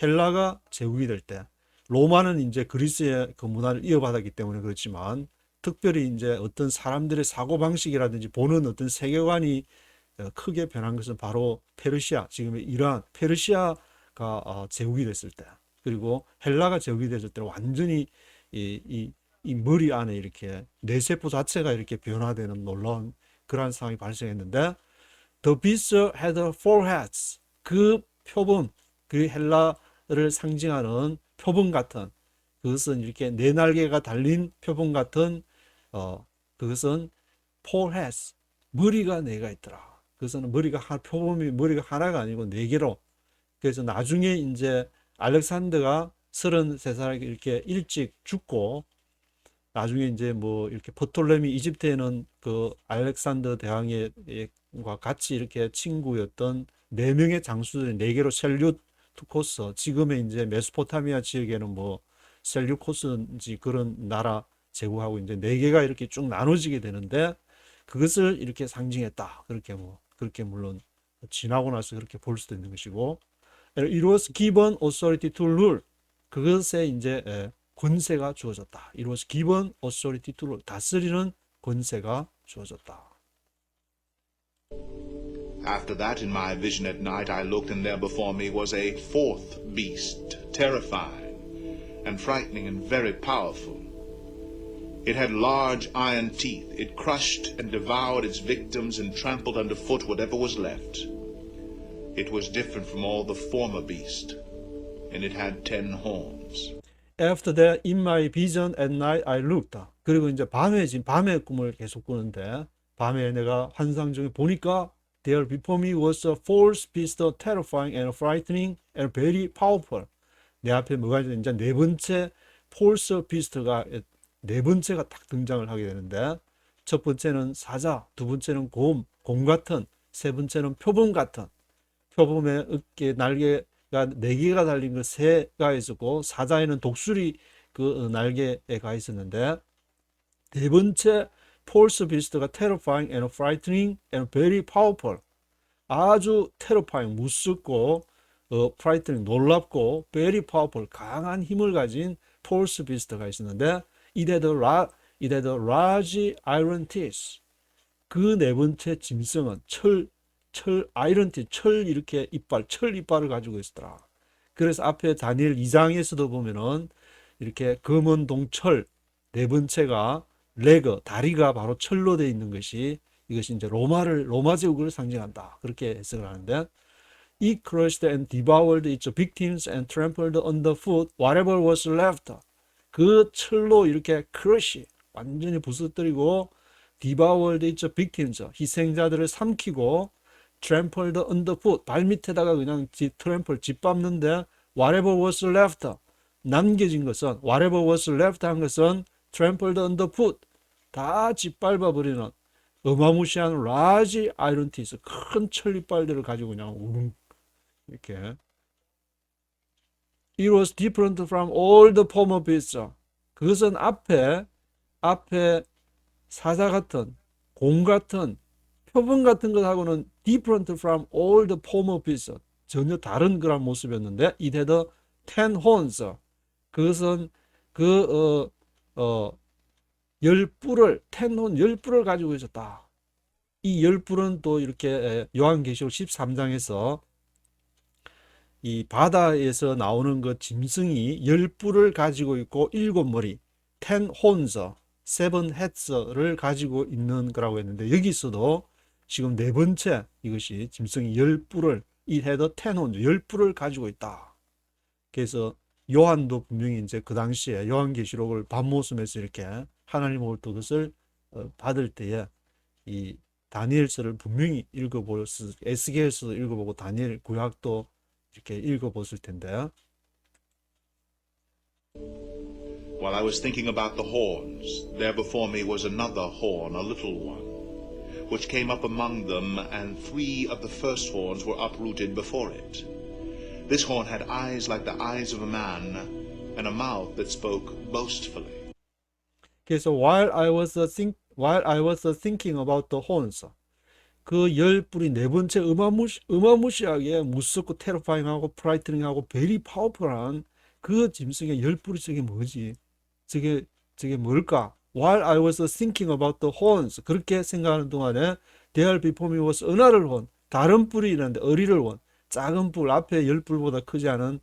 헬라가 제국이 될 때, 로마는 이제 그리스의 그 문화를 이어받았기 때문에 그렇지만 특별히 이제 어떤 사람들의 사고방식이라든지 보는 어떤 세계관이 크게 변한 것은 바로 페르시아, 지금의 이란, 페르시아가 제국이 됐을 때, 그리고 헬라가 제국이 됐을 때 완전히 이 머리 안에 이렇게 뇌세포 자체가 이렇게 변화되는 놀라운 그러한 상황이 발생했는데 The beast had 4 heads. 그 표범, 그 헬라를 상징하는 표범 같은 그것은 이렇게 4날개가 달린 표범 같은 그것은 4 heads. 머리가 4가 있더라. 그것은 표범이 머리가 하나가 아니고 4개로. 그래서 나중에 이제 알렉산더가 33살에 이렇게 일찍 죽고 나중에 이제 뭐 이렇게 프톨레미 이집트에는 그 알렉산더 대왕과 같이 이렇게 친구였던 4명의 장수들 4개로 셀류코스 지금의 이제 메소포타미아 지역에는 뭐 셀류코스인지 그런 나라 제국하고 이제 4개가 이렇게 쭉 나눠지게 되는데 그것을 이렇게 상징했다. 그렇게 물론 지나고 나서 그렇게 볼 수도 있는 것이고 It was given authority to rule. 그것에 이제 권세가 주어졌다. It was given authority to rule. 다스리는 권세가 주어졌다. After that, in my vision at night, I looked, and there before me was a 4th beast, terrifying and frightening and very powerful. It had large iron teeth. It crushed and devoured its victims and trampled underfoot whatever was left. It was different from all the former beast, and it had 10 horns. After that, in my vision at night, I looked. 그리고 이제 밤의 꿈을 계속 꾸는데 밤에 내가 환상 중에 보니까 There before me was a false beast, terrifying and frightening and very powerful. 내 앞에 뭐가 있냐? 이제 4번째 false beast가 4번째가 딱 등장을 하게 되는데 첫 번째는 사자, 두 번째는 곰 같은, 세 번째는 표범 같은, 표범의 어깨 날개가 네 개가 달린 그 새가 있었고, 사자에는 독수리 그 날개에 가 있었는데, 네 번째 폴스 비스트가 terrifying and frightening and very powerful, 아주 terrifying 무섭고 frightening 놀랍고 very powerful 강한 힘을 가진 폴스 비스트가 있었는데, it had large iron teeth, 그 네 번째 짐승은 아이런 티, 이렇게 철 이빨을 가지고 있었더라. 그래서 앞에 다니엘 2장에서도 보면은 이렇게 검은 동철, 네 번째가 레그, 다리가 바로 철로 되어 있는 것이, 이것이 이제 로마 제국을 상징한다. 그렇게 해석을 하는데, It crushed and devoured its victims and trampled underfoot whatever was left. 그 철로 이렇게 crush, 완전히 부서뜨리고, devoured its victims, 희생자들을 삼키고, trampled underfoot, 발밑에다가 그냥 trample, 짓밟는데, whatever was left, 남겨진 것은, whatever was left 한 것은 trampled underfoot, 다 짓밟아 버리는 어마무시한 large iron teeth, 큰 철이빨들을 가지고 그냥 우릉 이렇게. It was different from all the former beasts. 그것은 앞에 사자 같은, 곰 같은, 표범 같은 것하고는 different from all the former beasts, 전혀 다른 그런 모습이었는데, it had 10 horns. 그것은 열뿔을, 10horn, 열뿔을 가지고 있었다. 이 열뿔은 또 이렇게 요한계시록 13장에서 이 바다에서 나오는 그 짐승이 열뿔을 가지고 있고 7머리, 10 horns, 7 heads를 가지고 있는 거라고 했는데, 여기서도 지금 네 번째 이것이 짐승이 열뿔을, it had 10 horns, 열뿔을 가지고 있다. 그래서 요한도 분명히 이제 그 당시에 요한계시록을 밤모섬에서 이렇게 하나님으로부터 그것을 받을 때에 이 다니엘서를 분명히 읽어보았을, 에스겔서도 읽어보고 다니엘 구약도 이렇게 읽어봤을 텐데. While I was thinking about the horns, there before me was another horn, a little one, which came up among them, and 3 of the first horns were uprooted before it. This horn had eyes like the eyes of a man, and a mouth that spoke boastfully. 그래서 while I was thinking about the horns, 그 열뿔이 네 번째 어마무시하게 무섭고 테러파잉하고 프라이트닝하고 베리 파워풀한 그 짐승의 열뿔이, 저게 뭐지? 저게 뭘까? While I was thinking about the horns, 그렇게 생각하는 동안에 there before me was another horn, 다른 뿔이 있는데, 어리를 horn, 작은 뿔, 앞에 열뿔보다 크지 않은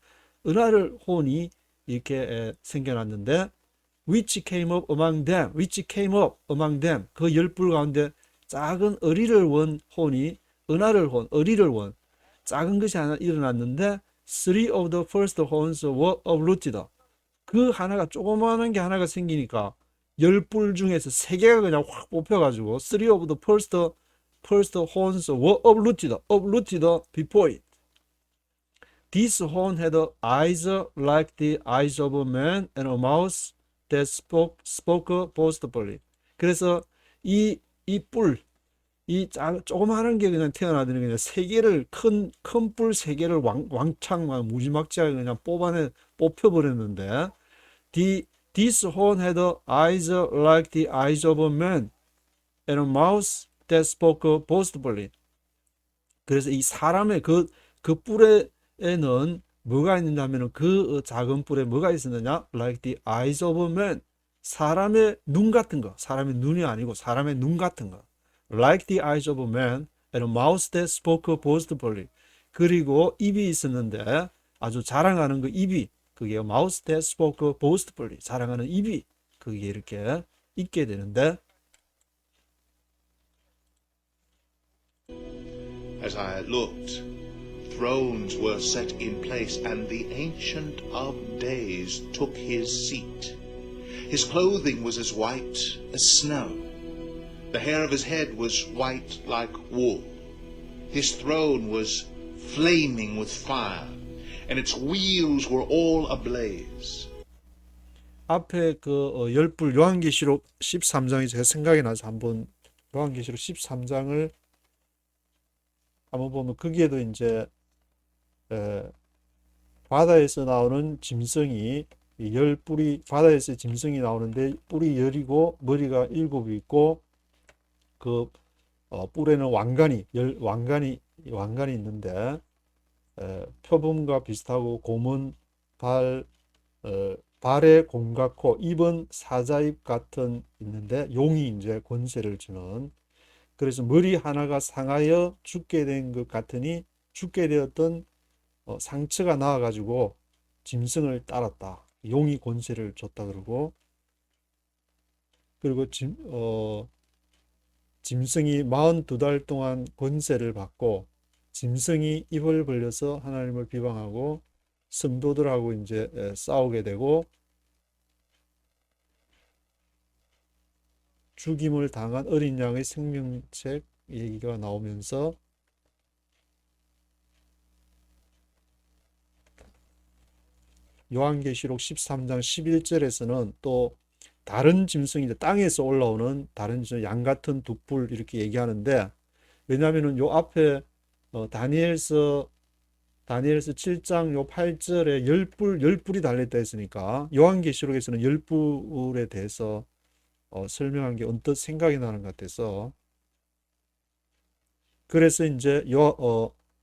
another horn이 이렇게 생겨났는데, which came up among them, 그 열뿔 가운데 작은 어리를 원 혼이, 어리를 원, 작은 것이 하나 일어났는데, 3 of the first horns were uprooted. 그 하나가, 조그마한 게 하나가 생기니까 열뿔 중에서 3개가 그냥 확 뽑혀가지고 3 of the first horns were uprooted before it. This horn had eyes like the eyes of a man and a mouth that spoke boastfully. 그래서 이 조그마한 게 그냥 태어나더니 그냥 3개를, 큰 뿔 3개를 왕창 무지막지하게 그냥 뽑혀버렸는데, this horn had eyes like the eyes of a man and a mouth that spoke boastfully. 그래서 이 사람의 그 뿔에는 뭐가 있느냐 하면, 그 작은 뿔에 뭐가 있었느냐? like the eyes of a man, 사람의 눈 같은 거, 사람의 눈이 아니고 사람의 눈 같은 거. like the eyes of a man and a mouth that spoke boastfully. 그리고 입이 있었는데, 아주 자랑하는 그 입이, 그게 mouth that spoke boastfully, 자랑하는 입이 그게 이렇게 있게 되는데, As I looked, thrones were set in place, and the Ancient of Days took his seat. His clothing was as white as snow. The hair of his head was white like wool. His throne was flaming with fire, and its wheels were all ablaze. 앞에 그 열불 요한계시록 13장이 제가 생각이 나서 한번 요한계시록 13장을 한번 보면 거기에도 이제 에, 바다에서 나오는 짐승이 열 뿔이 바다에서 짐승이 나오는데 뿔이 열이고 머리가 일곱이 있고 그 뿔에는 왕관이 왕관이 있는데 표범과 비슷하고 곰은 발 발에 곰과 코, 입은 사자입 같은 있는데 용이 이제 권세를 주는 그래서 머리 하나가 상하여 죽게 된 것 같으니 죽게 되었던 상처가 나와가지고 짐승을 따랐다. 용이 권세를 줬다 그러고 그리고 짐승이 42달 동안 권세를 받고 짐승이 입을 벌려서 하나님을 비방하고 성도들하고 이제 싸우게 되고 죽임을 당한 어린 양의 생명책 얘기가 나오면서 요한계시록 13장 11절에서는 또 다른 짐승이 이제 땅에서 올라오는 다른 양 같은 두 뿔 이렇게 얘기하는데 왜냐하면은 요 앞에 다니엘서 7장 요 8절에 열 뿔이 달렸다 했으니까 요한계시록에서는 열 뿔에 대해서 설명한 게 언뜻 생각이 나는 것 같아서 그래서 이제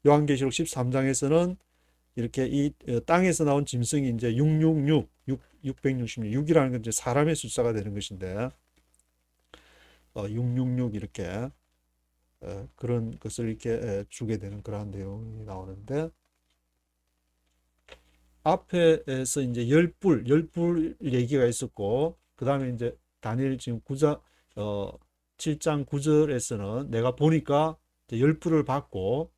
요한계시록 13장에서는 이렇게 이 땅에서 나온 짐승이 이제 666, 666이라는 건 이제 사람의 숫자가 되는 것인데 666 이렇게 그런 것을 이렇게 주게 되는 그러한 내용이 나오는데 앞에서 이제 열불 얘기가 있었고 그 다음에 이제 다니엘 지금 7장 9절에서는 내가 보니까 열불을 받고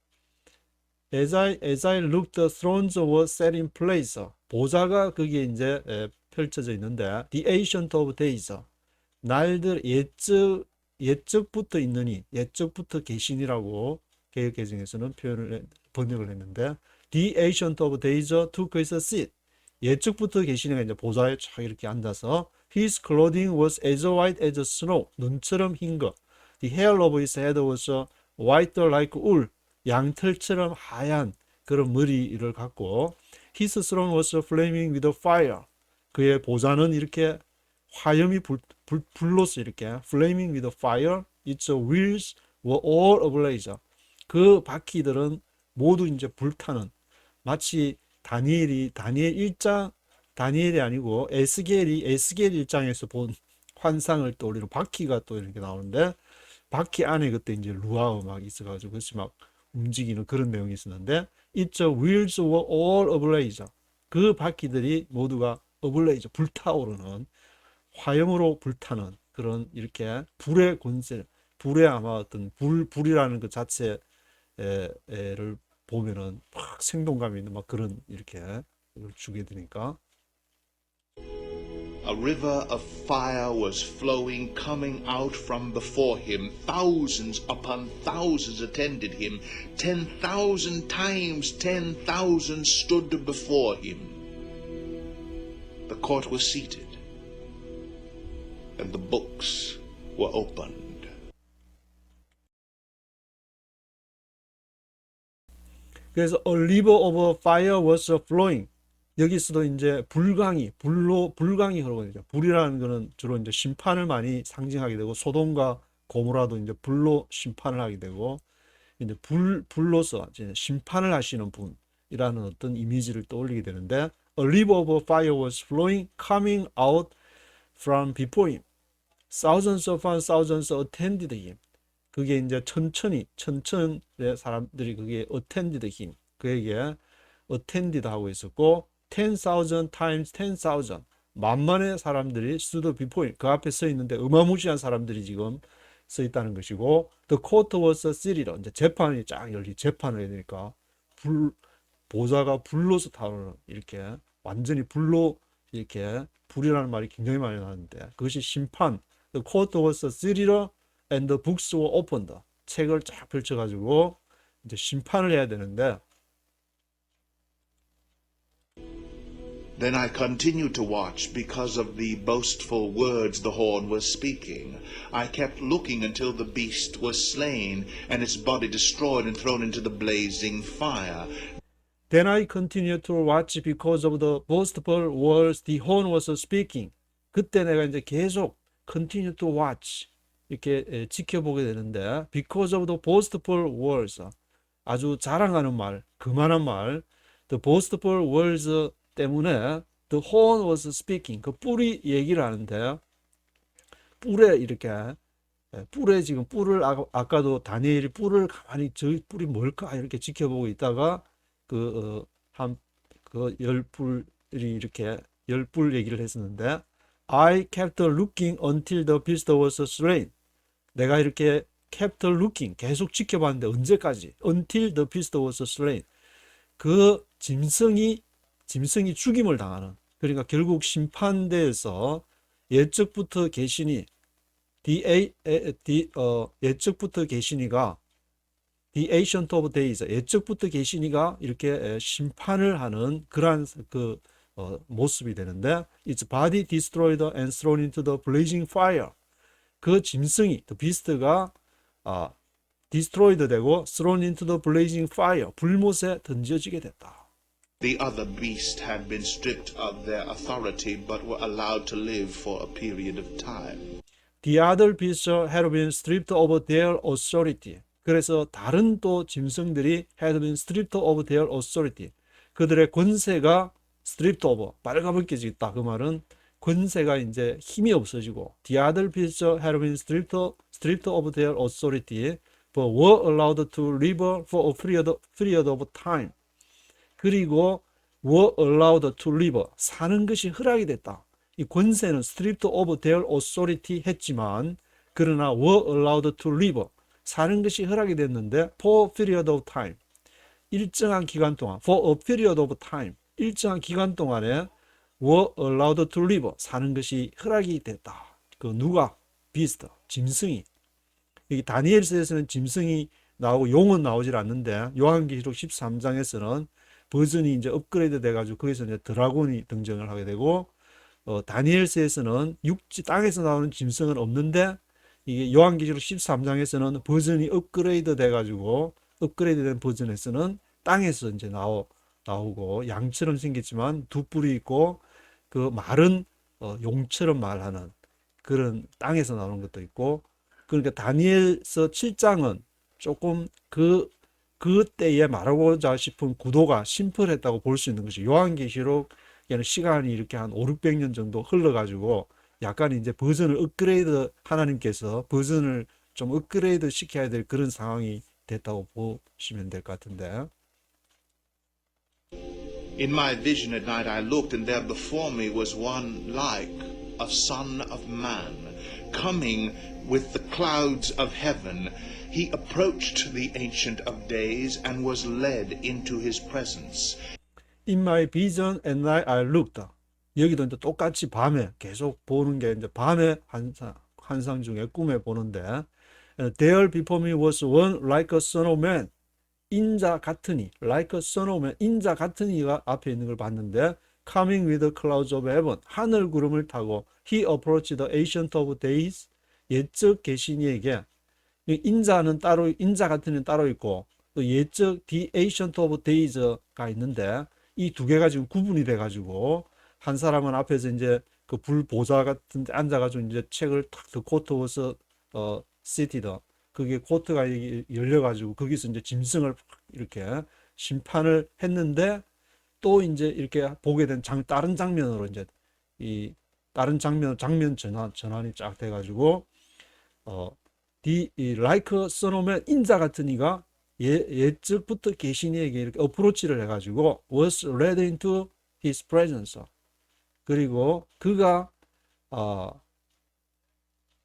as I looked, the thrones were set in place. 보좌가 거기에 이제 펼쳐져 있는데 the ancient of days. 날들 옛적부터 있느니 옛적부터 계시니라고 개역개정에서는 번역을 했는데 the ancient of days took his seat. 옛적부터 계시니가 이제 보좌에 쫙 이렇게 앉아서 his clothing was as white as snow. 눈처럼 흰 것. the hair of his head was white like wool. 양털처럼 하얀 그런 머리를 갖고 his throne was flaming with fire. 그의 보좌는 이렇게 화염이 불로서 이렇게 flaming with fire. its wheels were all ablaze. 그 바퀴들은 모두 이제 불타는 마치 다니엘 1장 다니엘이 아니고 에스겔 1장에서 본 환상을 떠올리는 바퀴가 또 이렇게 나오는데 바퀴 안에 그때 이제 루아가 막 있어가지고 그것이 막 움직이는 그런 내용이 있었는데 its wheels were all ablaze. 그 바퀴들이 모두가 ablaze 불타오르는 화염으로 불타는 그런 이렇게 불의 권세 불의 아마 어떤 불이라는 그 자체를 보면은 막 생동감이 있는 막 그런 이렇게 주게 되니까 A river of fire was flowing, coming out from before him. Thousands upon thousands attended him. 10,000 times 10,000 stood before him. The court was seated, and the books were opened. 그래서 a river of fire was flowing. 여기서도 이제 불강이 흐르고 있죠. 불이라는 거는 주로 이제 심판을 많이 상징하게 되고 소돔과 고모라도 이제 불로 심판을 하게 되고 이제 불로서 이제 심판을 하시는 분이라는 어떤 이미지를 떠올리게 되는데 a river of fire was flowing coming out from before him. Thousands upon thousands attended him. 그게 이제 천천의 사람들이 그게 attended him. 그에게 attended 하고 있었고 10,000 times 10,000 만만의 사람들이 stood before him. 그 앞에 서 있는데 어마무시한 사람들이 지금 서 있다는 것이고 the court was seated. 이제 재판이 쫙 재판을 해야 되니까 보좌가 불로서 타오르는 이렇게 완전히 불로 이렇게 불이라는 말이 굉장히 많이 나왔는데 그것이 심판. The court was seated and the books were opened. 책을 쫙 펼쳐가지고 이제 심판을 해야 되는데 Then I continued to watch because of the boastful words the horn was speaking. I kept looking until the beast was slain, and its body destroyed and thrown into the blazing fire. Then I continued to watch because of the boastful words the horn was speaking. 그때 내가 이제 계속 continue to watch 이렇게 지켜보게 되는데 because of the boastful words 아주 자랑하는 말, 그만한 말 the boastful words 때문에 the horn was speaking 그 뿔이 얘기를 하는데 뿔에 이렇게 뿔에 지금 뿔을 아까도 다니엘이 뿔을 가만히 저 뿔이 뭘까 이렇게 지켜보고 있다가 그 열 뿔이 이렇게 열 뿔 얘기를 했었는데 I kept looking until the beast was slain. 내가 이렇게 kept looking 계속 지켜봤는데 언제까지? Until the beast was slain. 그 짐승이 죽임을 당하는 그러니까 결국 심판대에서 예적부터 계시니 예적부터 계시니가 The Ancient of Days 예적부터 계시니가 이렇게 심판을 하는 그러한 모습이 되는데 Its body destroyed and thrown into the blazing fire. 그 짐승이 the beast가 destroyed 되고 thrown into the blazing fire 불못에 던져지게 됐다. The other beast had been stripped of their authority but were allowed to live for a period of time. The other beasts had been stripped of their authority. 그래서 다른 또 짐승들이 had been stripped of their authority. 그들의 권세가 stripped of 빨가벗겨지겠다. 그 말은 권세가 이제 힘이 없어지고 The other beasts had been stripped of their authority but were allowed to live for a period of time. 그리고 were allowed to live 사는 것이 허락이 됐다. 이 권세는 stripped of their authority 했지만 그러나 were allowed to live 사는 것이 허락이 됐는데 for a period of time 일정한 기간 동안 for a period of time 일정한 기간 동안에 were allowed to live 사는 것이 허락이 됐다. 그 누가? beast 짐승이. 여기 다니엘서에서는 짐승이 나오고 용은 나오질 않는데 요한계시록 13장에서는 버전이 이제 업그레이드 돼가지고 거기서 이제 드라곤이 등장을 하게 되고 다니엘서에서는 육지 땅에서 나오는 짐승은 없는데 이게 요한계시록 13장에서는 버전이 업그레이드 돼가지고 업그레이드된 버전에서는 땅에서 이제 나오고 양처럼 생겼지만 두 뿔이 있고 그 말은 용처럼 말하는 그런 땅에서 나오는 것도 있고 그러니까 다니엘서 7장은 조금 그때에 말하고자 싶은 구도가 심플했다고 볼 수 있는 것이 요한계시록에는 시간이 이렇게 한 500~600년 정도 흘러가지고 약간 이제 버전을 업그레이드 하나님께서 버전을 좀 업그레이드 시켜야 될 그런 상황이 됐다고 보시면 될 것 같은데. In my vision at night I looked, and there before me was one like a son of man, coming with the clouds of heaven. He approached the Ancient of Days and was led into his presence. In my vision at night I looked. 여기도 이제 똑같이 밤에 계속 보는 게 이제 밤에 환상 중에 꿈에 보는데 There before me was one like a son of man. 인자 같으니 like a son of man. 인자 같으니가 앞에 있는 걸 봤는데 coming with the clouds of heaven. 하늘 구름을 타고 he approached the ancient of days. 예적 계시니에게 인자는 따로 인자 같은 이는 따로 있고 또 예적 the ancient of days가 있는데 이 두 개가 지금 구분이 돼 가지고 한 사람은 앞에서 이제 그 불보좌 같은 데 앉아가지고 이제 책을 탁 The court was seated. 그게 코트가 열려가지고 거기서 이제 짐승을 이렇게 심판을 했는데 또 이제 이렇게 보게 된 다른 장면으로 이제 이 다른 장면 전환이 쫙 돼가지고 like a son of man 인자 같은 이가 예적부터 계시니에게 이렇게 어프로치를 해가지고 was led into his presence. 그리고 그가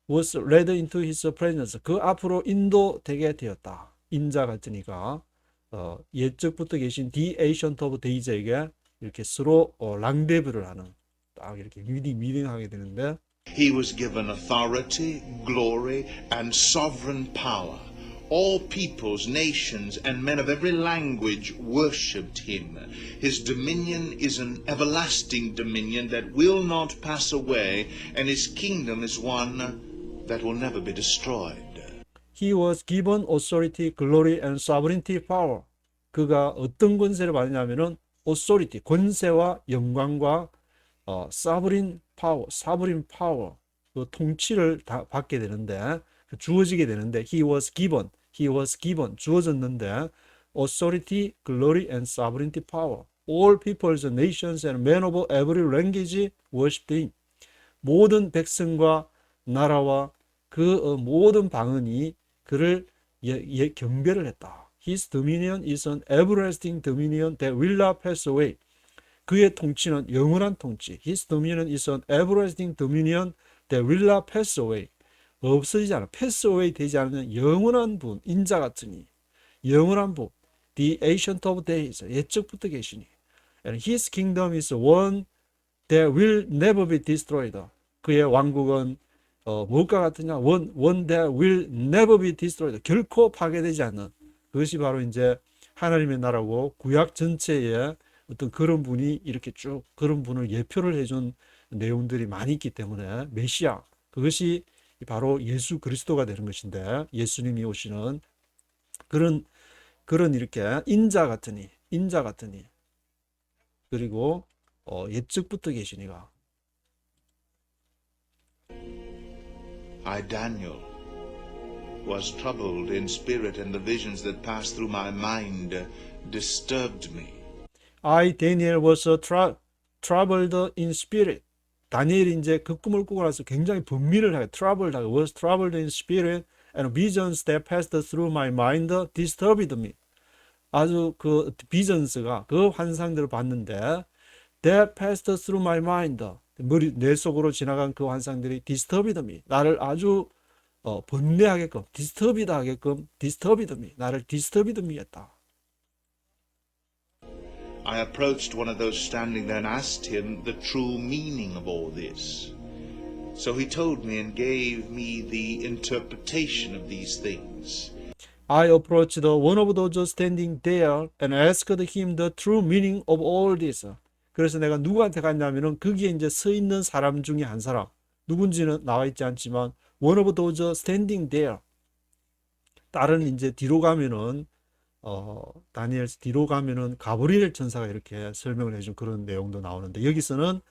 was led into his presence. 그 앞으로 인도되게 되었다. 인자 같으니까 예적부터 계신 the ancient of days에게 이렇게 서로 랑데브를 하는 딱 이렇게 미팅하게 되는데 He was given authority, glory, and sovereign power. All peoples, nations, and men of every language worshipped him. His dominion is an everlasting dominion that will not pass away, and his kingdom is one that will never be destroyed. He was given authority, glory, and sovereignty power. 그가 어떤 권세를 받느냐면은 authority, 권세와 영광과 sovereign power, 그 통치를 다 받게 되는데, 주어지게 되는데, he was given, 주어졌는데, authority, glory, and sovereignty power. All peoples, nations, and men of every language worshipped him. 모든 백성과 나라와 그 모든 방언이 그를 경배를 했다. His dominion is an everlasting dominion that will not pass away. 그의 통치는 영원한 통치. His dominion is an everlasting dominion that will not pass away. 없어지지 않아. pass away 되지 않는 영원한 분, 인자 같으니. 영원한 분. The ancient of days. 옛적부터 계시니. And his kingdom is one that will never be destroyed. 그의 왕국은 무엇과 같으냐? One that will never be destroyed. 결코 파괴되지 않는. 그것이 바로 이제 하나님의 나라고 구약 전체에 어떤 그런 분이 이렇게 쭉 그런 분을 예표를 해준 내용들이 많이 있기 때문에 메시아, 그것이 바로 예수 그리스도가 되는 것인데, 예수님이 오시는 그런 이렇게 인자 같으니 그리고 옛적부터 계시니가. I, Daniel, was troubled in spirit, and the visions that passed through my mind disturbed me. I, Daniel, was troubled in spirit. 다니엘이 이제 그 꿈을 꾸고 나서 굉장히 분민을 하게, was troubled in spirit, and visions that passed through my mind disturbed me. 아주 그 비전스가 그 환상들을 봤는데, that passed through my mind, 뇌 속으로 지나간 그 환상들이 disturbed me, 나를 아주 번뇌하게끔, disturbed me, 나를 disturbed me 했다. I approached one of those standing there and asked him the true meaning of all this. So he told me and gave me the interpretation of these things. I approached one of those standing there and asked him the true meaning of all this. 그래서 내가 누구한테 갔냐면은 거기에 이제 서 있는 사람 중에 한 사람, 누군지는 나와 있지 않지만 one of those standing there. 다른 이제 뒤로 가면은 다니엘서 뒤로 가면은 가브리엘 천사가 이렇게 설명을 해준 그런 내용도 나오는데, 여기서는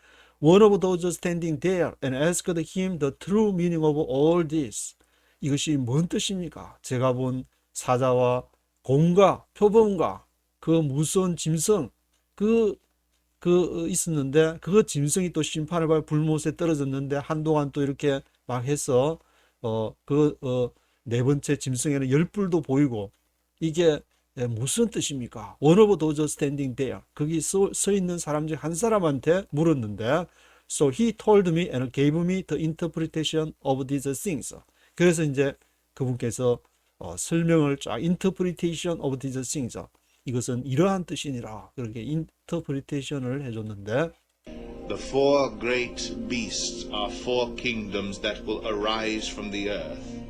one of those standing there and asked him the true meaning of all this. 이것이 뭔 뜻입니까? 제가 본 사자와 공과 표범과 그 무서운 짐승 그 있었는데, 그 짐승이 또 심판을 받아 불못에 떨어졌는데 한동안 또 이렇게 막 해서 네 번째 짐승에는 열불도 보이고, 이게 무슨 뜻입니까? One of those standing there. 거기 서 있는 사람 중 한 사람한테 물었는데, so he told me and gave me the interpretation of these things. 그래서 이제 그분께서 설명을 쫙 interpretation of these things. 이것은 이러한 뜻이니라. 그렇게 interpretation을 해줬는데, The four great beasts are four kingdoms that will arise from the earth.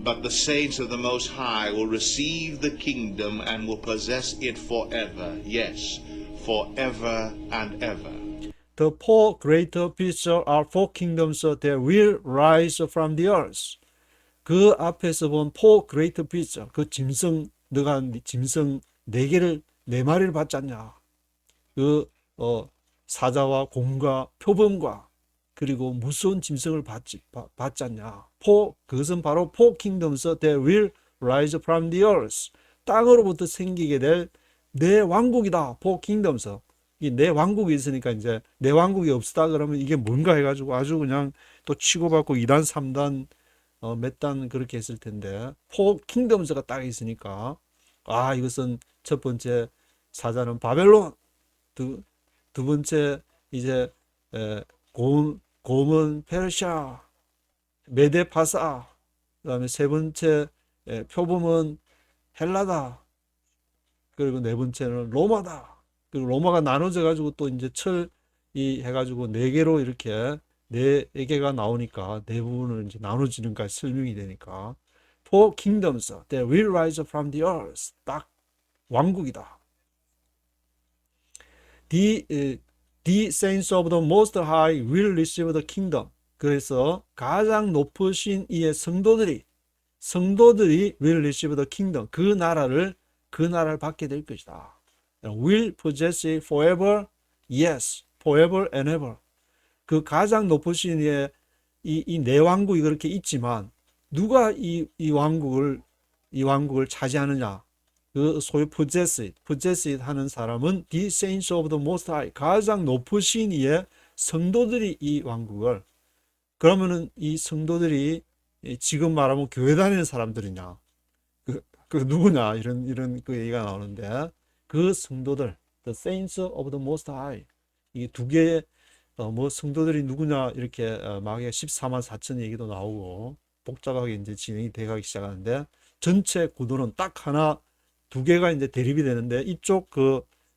But the saints of the Most High will receive the kingdom and will possess it forever. Yes, forever and ever. The four greater beasts are four kingdoms that will rise from the earth. 그 앞에서 본 four great beasts, 그 짐승, 너가 짐승 네 마리를 받지 않냐? 그 사자와 곰과 표범과 그리고 무서운 짐승을 받지 않냐? 그것은 바로 four kingdoms that will rise from the earth. 땅으로부터 생기게 될 내 왕국이다. four kingdoms. 이 내 왕국이 있으니까 이제 내 왕국이 없다 그러면 이게 뭔가 해가지고 아주 그냥 또 치고받고 2단, 3단, 몇 단 그렇게 했을 텐데, four kingdoms가 딱 있으니까, 이것은 첫 번째 사자는 바벨론, 두 번째 이제 곰은 페르시아, 메데파사, 그다음에 세 번째 표범은 헬라다. 그리고 네 번째는 로마다. 그리고 로마가 나눠져 가지고 또 이제 해가지고 네 개로 이렇게 네 개가 나오니까 네 부분을 이제 나눠지는까 설명이 되니까 for kingdoms that will rise from the earth. 딱 왕국이다. The saints of the Most High will receive the kingdom. 그래서 가장 높으신 이의 성도들이 will receive the kingdom. 그 나라를 받게 될 것이다. Will possess it forever. Yes, forever and ever. 그 가장 높으신 이의 이 내 왕국이 그렇게 있지만 누가 이 왕국을 차지하느냐? 그 소위 possess it 하는 사람은 the saints of the Most High, 가장 높으신 이의 성도들이 이 왕국을. 그러면은 이 성도들이 지금 말하면 교회 다니는 사람들이냐? 그 누구냐? 이런 그 얘기가 나오는데 그 성도들, the saints of the Most High, 이 두 개의 뭐 성도들이 누구냐 이렇게 막 14만 4천 얘기도 나오고 복잡하게 이제 진행이 돼가기 시작하는데 전체 구도는 딱 하나, 두 개가 이제 대립이 되는데 이쪽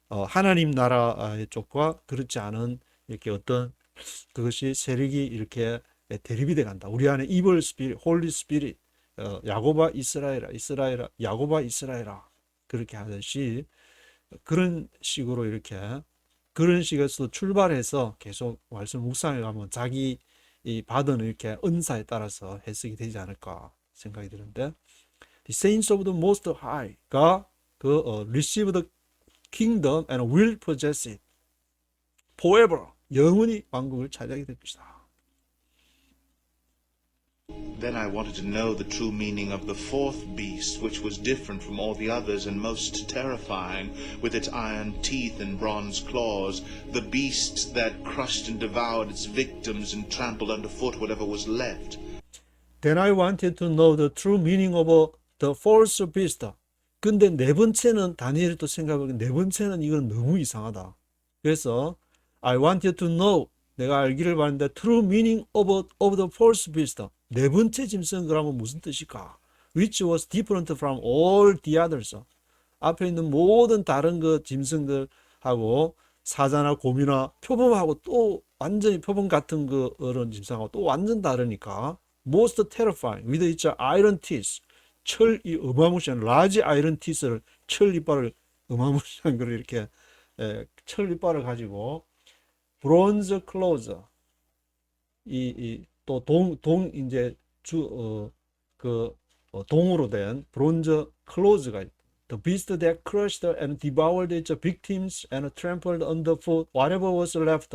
하나님 나라의 쪽과 그렇지 않은 이렇게 어떤 그것이 세력이 이렇게 대립이 돼 간다. 우리 안에 evil spirit, holy spirit, 야고바 이스라엘아, 야고바 이스라엘아 그렇게 하듯이 그런 식으로 이렇게 그런 식에서 출발해서 계속 말씀 묵상해 가면 자기 이 받은 이렇게 은사에 따라서 해석이 되지 않을까 생각이 드는데 The saints of the Most High가 receive the kingdom and will possess it forever. 영원히 왕국을 차지하게 될 것이다. Then I wanted to know the true meaning of the fourth beast, which was different from all the others and most terrifying, with its iron teeth and bronze claws, the beast that crushed and devoured its victims and trampled underfoot whatever was left. Then I wanted to know the true meaning of the fourth beast. 근데 네 번째는 다니엘이 또 생각해보면 네 번째는 이건 너무 이상하다. 그래서 I wanted to know, 내가 알기를 바랐는데 true meaning of the fourth beast. 네 번째 짐승 그러면 무슨 뜻일까? Which was different from all the others. 앞에 있는 모든 다른 그 짐승들하고 사자나 곰이나 표범하고 또 완전히 표범 같은 그런 짐승하고 또 완전 다르니까 most terrifying with its iron teeth. 철이 어마무시한 large iron teeth를 철 이빨을 어마무시한 걸 이렇게 철 이빨을 가지고 bronze claws 또 이제 동으로 된 bronze claws가 있다. The beast that crushed and devoured its victims and trampled underfoot whatever was left.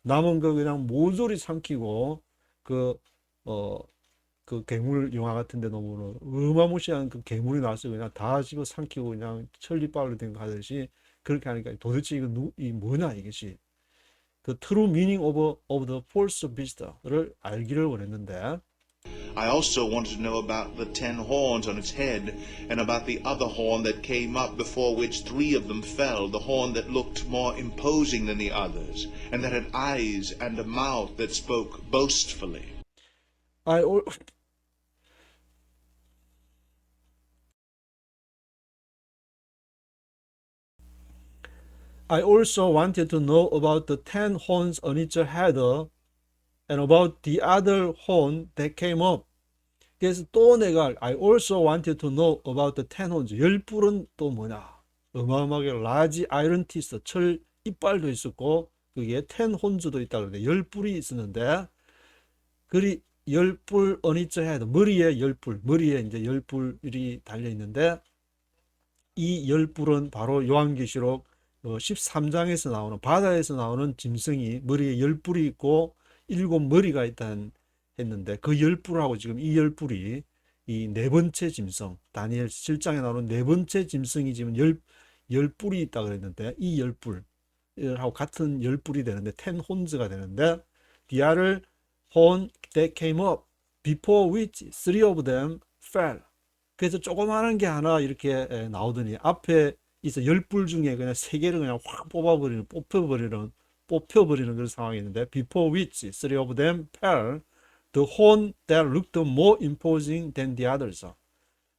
남은 거 그냥 모조리 삼키고 그 괴물 영화 같은데 너무 어마무시한 그 괴물이 나와서 그냥 다 집어 삼키고 그냥 천리빨로 된 거 하듯이 그렇게 하니까 도대체 이 뭐냐 이것이 그 true meaning of the false beast를 알기를 원했는데 I also wanted to know about the 10 horns on its head, and about the other horn that came up, before which 3 of them fell, the horn that looked more imposing than the others, and that had eyes and a mouth that spoke boastfully. I also wanted to know about the 10 horns on its head and about the other horn that came up. 그래서 또 내가 I also wanted to know about the 10 horns. 10뿔은 또 뭐냐? 어마어마하게 large iron teeth, 철 이빨도 있었고 그게 10 horns도 있다 그러는데 10뿔이 있었는데 그리 10뿔 on its head, 머리에 10뿔, 머리에 이제 10뿔이 달려 있는데 이 10뿔은 바로 요한계시록 13장에서 나오는 바다에서 나오는 짐승이 머리에 10뿔이 있고 7머리가 있다 했는데 그 10뿔하고 지금 이 10뿔이 이 네 번째 짐승 다니엘 7장에 나오는 네 번째 짐승이 지금 10뿔이 있다 그랬는데 이 10뿔하고 같은 10뿔이 되는데 10 horns가 되는데 the other horn that came up before which 3 of them fell. 그래서 조그마한 게 하나 이렇게 나오더니 앞에 있어 10뿔 중에 그냥 3개를 그냥 확 뽑혀버리는 그런 상황이 있는데 before which 3 of them fell, the horn that looked more imposing than the others.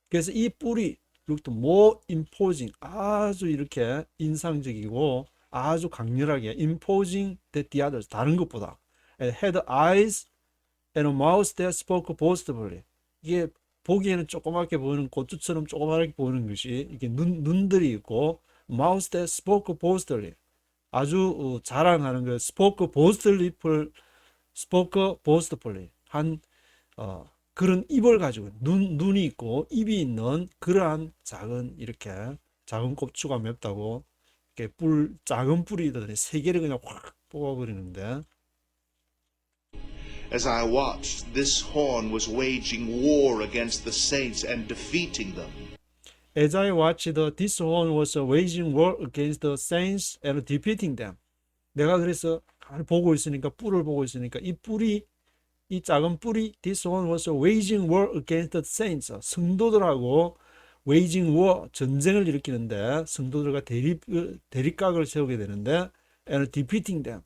그래서 이 뿔이 looked more imposing, 아주 이렇게 인상적이고 아주 강렬하게 imposing than the others, 다른 것보다 and had eyes and a mouth that spoke boastfully. 이게 보기에는 조그맣게 보이는 고추처럼 조그맣게 보이는 것이 이게 눈들이 있고 mouth that spoke boastfully 아주 자랑하는 그 spoke boastfully 한 그런 입을 가지고 눈이 있고 입이 있는 그러한 작은 이렇게 작은 고추가 맵다고 이렇게 작은 뿌리들이 세 개를 그냥 확 뽑아버리는데 As I watched, this horn was waging war against the saints and defeating them. As I watched, this horn was waging war against the saints and defeating them. 내가 그래서 보고 있으니까 뿔을 보고 있으니까 이 작은 뿔이 this horn was waging war against the saints. 성도들하고 waging war 전쟁을 일으키는데 성도들과 대립각을 세우게 되는데 and defeating them.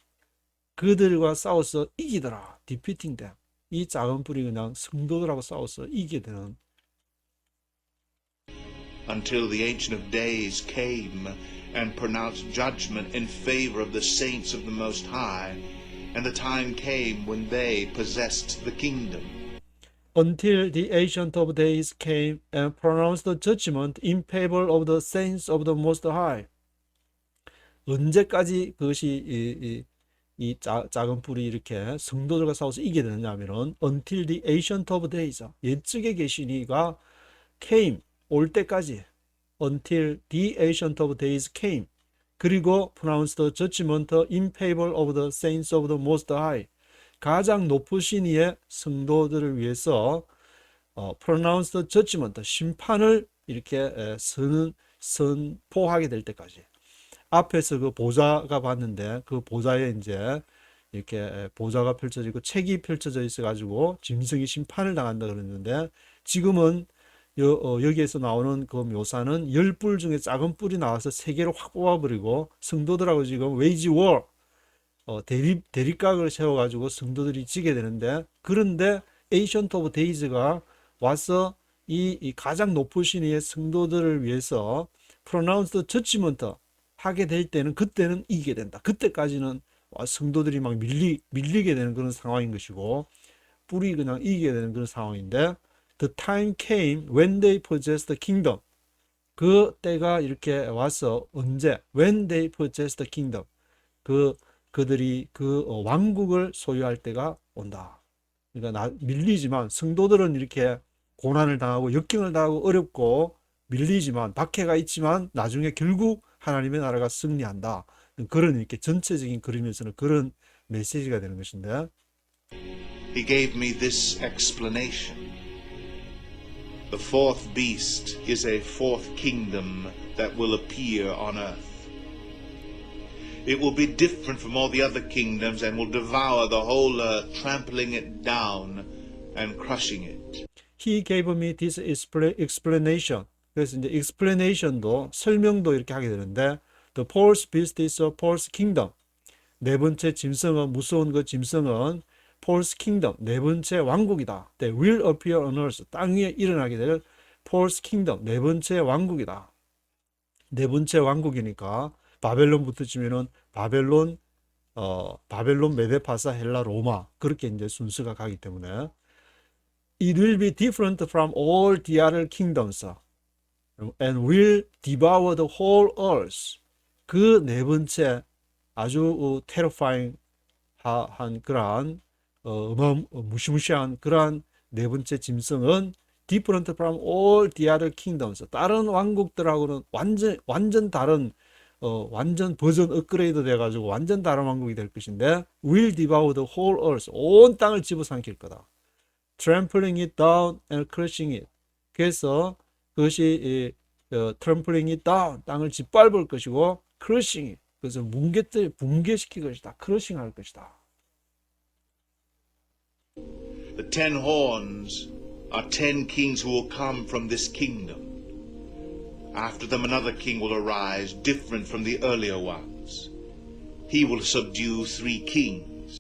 그들과 싸워서 이기더라. defeating them. 이 작은 뿔이 그냥 성도들하고 싸워서 이기게 되는 Until the Ancient of Days came and pronounced judgment in favor of the saints of the Most High, and the time came when they possessed the kingdom. Until the Ancient of Days came and pronounced judgment in favor of the saints of the Most High. 언제까지 그것이 이 작은 뿔이 이렇게 성도들과 싸워서 이기게 되느냐면은 until the Ancient of Days 옛적의 계시니가 came 올 때까지 until the Ancient of Days came 그리고 pronounced judgment in favor of the saints of the Most High 가장 높으신 이의 성도들을 위해서 pronounced judgment 심판을 이렇게 선포하게 될 때까지 앞에서 그 보좌가 봤는데 그 보좌에 이제 이렇게 보좌가 펼쳐지고 책이 펼쳐져 있어 가지고 짐승이 심판을 당한다 그랬는데 지금은 여기에서 나오는 그 묘사는 10뿔 중에 작은 뿔이 나와서 3개로 확 뽑아버리고 성도들하고 지금 웨이지 워 대립각을 세워가지고 성도들이 지게 되는데 그런데 Ancient of Days가 와서 이 가장 높으신 이의 성도들을 위해서 pronounced judgment 하게 될 때는 그때는 이기게 된다. 그때까지는 성도들이 막 밀리게 되는 그런 상황인 것이고 뿔이 그냥 이기게 되는 그런 상황인데 The time came when they possessed the kingdom. 그 때가 이렇게 와서 언제? When they possessed the kingdom. 그들이 그 왕국을 소유할 때가 온다. 그러니까 밀리지만 성도들은 이렇게 고난을 당하고 역경을 당하고 어렵고 밀리지만 박해가 있지만 나중에 결국 하나님의 나라가 승리한다. 그런 이렇게 전체적인 그림에서는 그런 메시지가 되는 것인데. He gave me this explanation. The fourth beast is a fourth kingdom that will appear on earth. It will be different from all the other kingdoms and will devour the whole earth, trampling it down and crushing it. He gave me this explanation. 그래서 이제 explanation도 설명도 이렇게 하게 되는데 The fourth beast is a fourth kingdom. 네 번째 짐승은 무서운 그 짐승은 fourth kingdom, 네 번째 왕국이다. That will appear on earth. 땅 위에 일어나게 될 fourth kingdom, 네 번째 왕국이다. 네 번째 왕국이니까 바벨론부터 치면은 바벨론, 메데파사, 헬라, 로마 그렇게 이제 순서가 가기 때문에 It will be different from all the other kingdoms and will devour the whole earth. 그 네 번째 아주 terrifying 한 그러한 무시무시한 그러한 네 번째 짐승은 different from all the other kingdoms. 다른 왕국들하고는 완전 다른 완전 버전 업그레이드 돼가지고 완전 다른 왕국이 될 것인데 will devour the whole earth. 온 땅을 집어삼킬 거다. trampling it down and crushing it. 그래서 그것이 trampling it down, 땅을 짓밟을 것이고 crushing it. 그래서 붕괴시킬 것이다. crushing 할 것이다. The 10 horns are 10 kings who will come from this kingdom. After them another king will arise, different from the earlier ones. He will subdue 3 kings.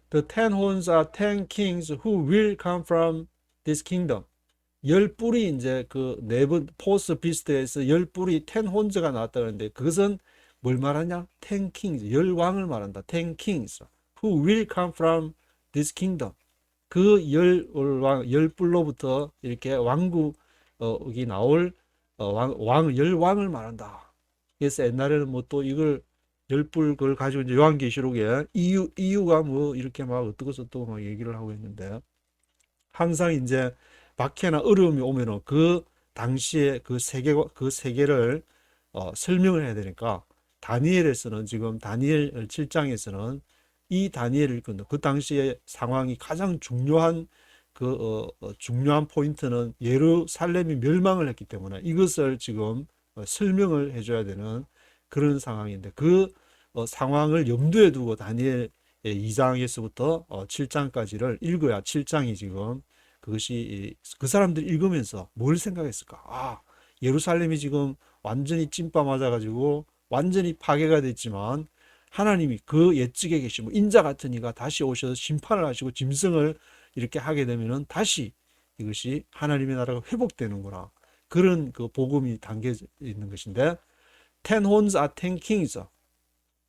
The 10 horns are 10 kings who will come from this kingdom. 10뿔이 이제 그 네번 포스 비스트에서 10뿔이 10 horns가 나왔다 그러는데 그것은 뭘 말하냐? 10 kings, 10왕을 말한다. 10 kings who will come from this kingdom. 그 열불로부터 이렇게 왕국이 나올 열왕을 말한다. 그래서 옛날에는 뭐 또 이걸 열불 그걸 가지고 이제 요한계시록에 이유가 뭐 이렇게 막 어떻고 저떻고 막 얘기를 하고 있는데, 항상 이제 박해나 어려움이 오면은 그 당시에 그 세계를 설명을 해야 되니까, 다니엘에서는 지금 다니엘 7장에서는 이 다니엘을 읽는 그 당시의 상황이 가장 중요한 중요한 포인트는 예루살렘이 멸망을 했기 때문에 이것을 지금 설명을 해줘야 되는 그런 상황인데, 그 상황을 염두에 두고 다니엘 2장에서부터 7장까지를 읽어야 7장이 지금 그것이 그 사람들이 읽으면서 뭘 생각했을까? 아, 예루살렘이 지금 완전히 찐빠 맞아가지고 완전히 파괴가 됐지만 하나님이 그 옛적에 계시고 인자 같은 이가 다시 오셔서 심판을 하시고 짐승을 이렇게 하게 되면은 다시 이것이 하나님의 나라가 회복되는구나. 그런 그 복음이 담겨 있는 것인데, ten horns are ten kings.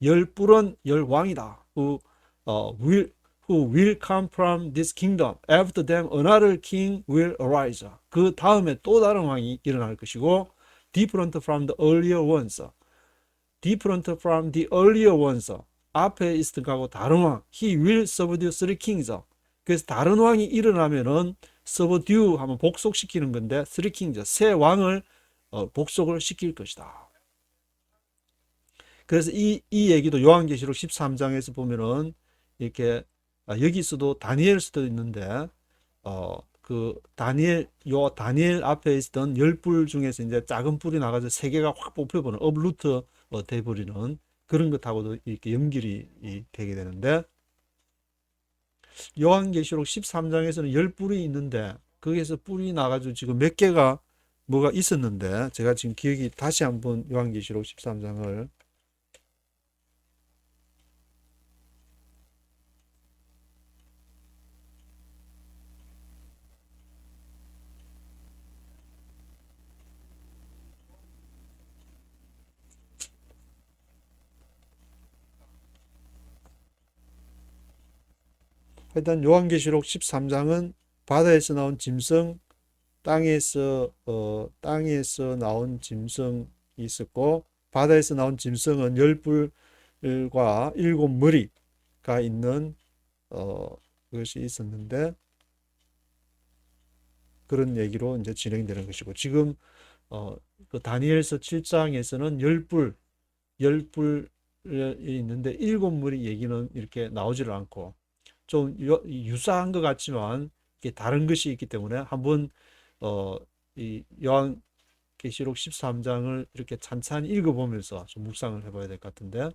열 뿔은 열 왕이다. Who will come from this kingdom. After them another king will arise. 그 다음에 또 다른 왕이 일어날 것이고, different from the earlier ones. different from the earlier ones. 앞에 있었던 거하고 다른 왕. He will subdue three kings. 그래서 다른 왕이 일어나면은 subdue 하면 복속시키는 건데, three kings 세 왕을 복속을 시킬 것이다. 그래서 이 얘기도 요한계시록 13장에서 보면은 이렇게 여기서도 다니엘서도 있는데, 다니엘 앞에 있던 열 뿔 중에서 이제 작은 뿔이 나가서 세 개가 확 뽑혀버리는 업루트 돼버리는 그런 것하고도 이렇게 연결이 되게 되는데, 요한계시록 13장에서는 열 뿔이 있는데 거기에서 뿔이 나가지고 지금 몇 개가 뭐가 있었는데, 제가 지금 기억이 다시 한번 요한계시록 13장을 일단 요한계시록 13장은 바다에서 나온 짐승, 땅에서 나온 짐승이 있었고, 바다에서 나온 짐승은 열 뿔과 일곱 머리가 있는 그것이 있었는데, 그런 얘기로 이제 진행되는 것이고, 지금 그 다니엘서 7장에서는 열 뿔이 있는데 일곱 머리 얘기는 이렇게 나오지를 않고, 좀 유사한 것 같지만 이게 다른 것이 있기 때문에 한번 이 요한계시록 13장을 이렇게 찬찬히 읽어보면서 좀 묵상을 해봐야 될 것 같은데,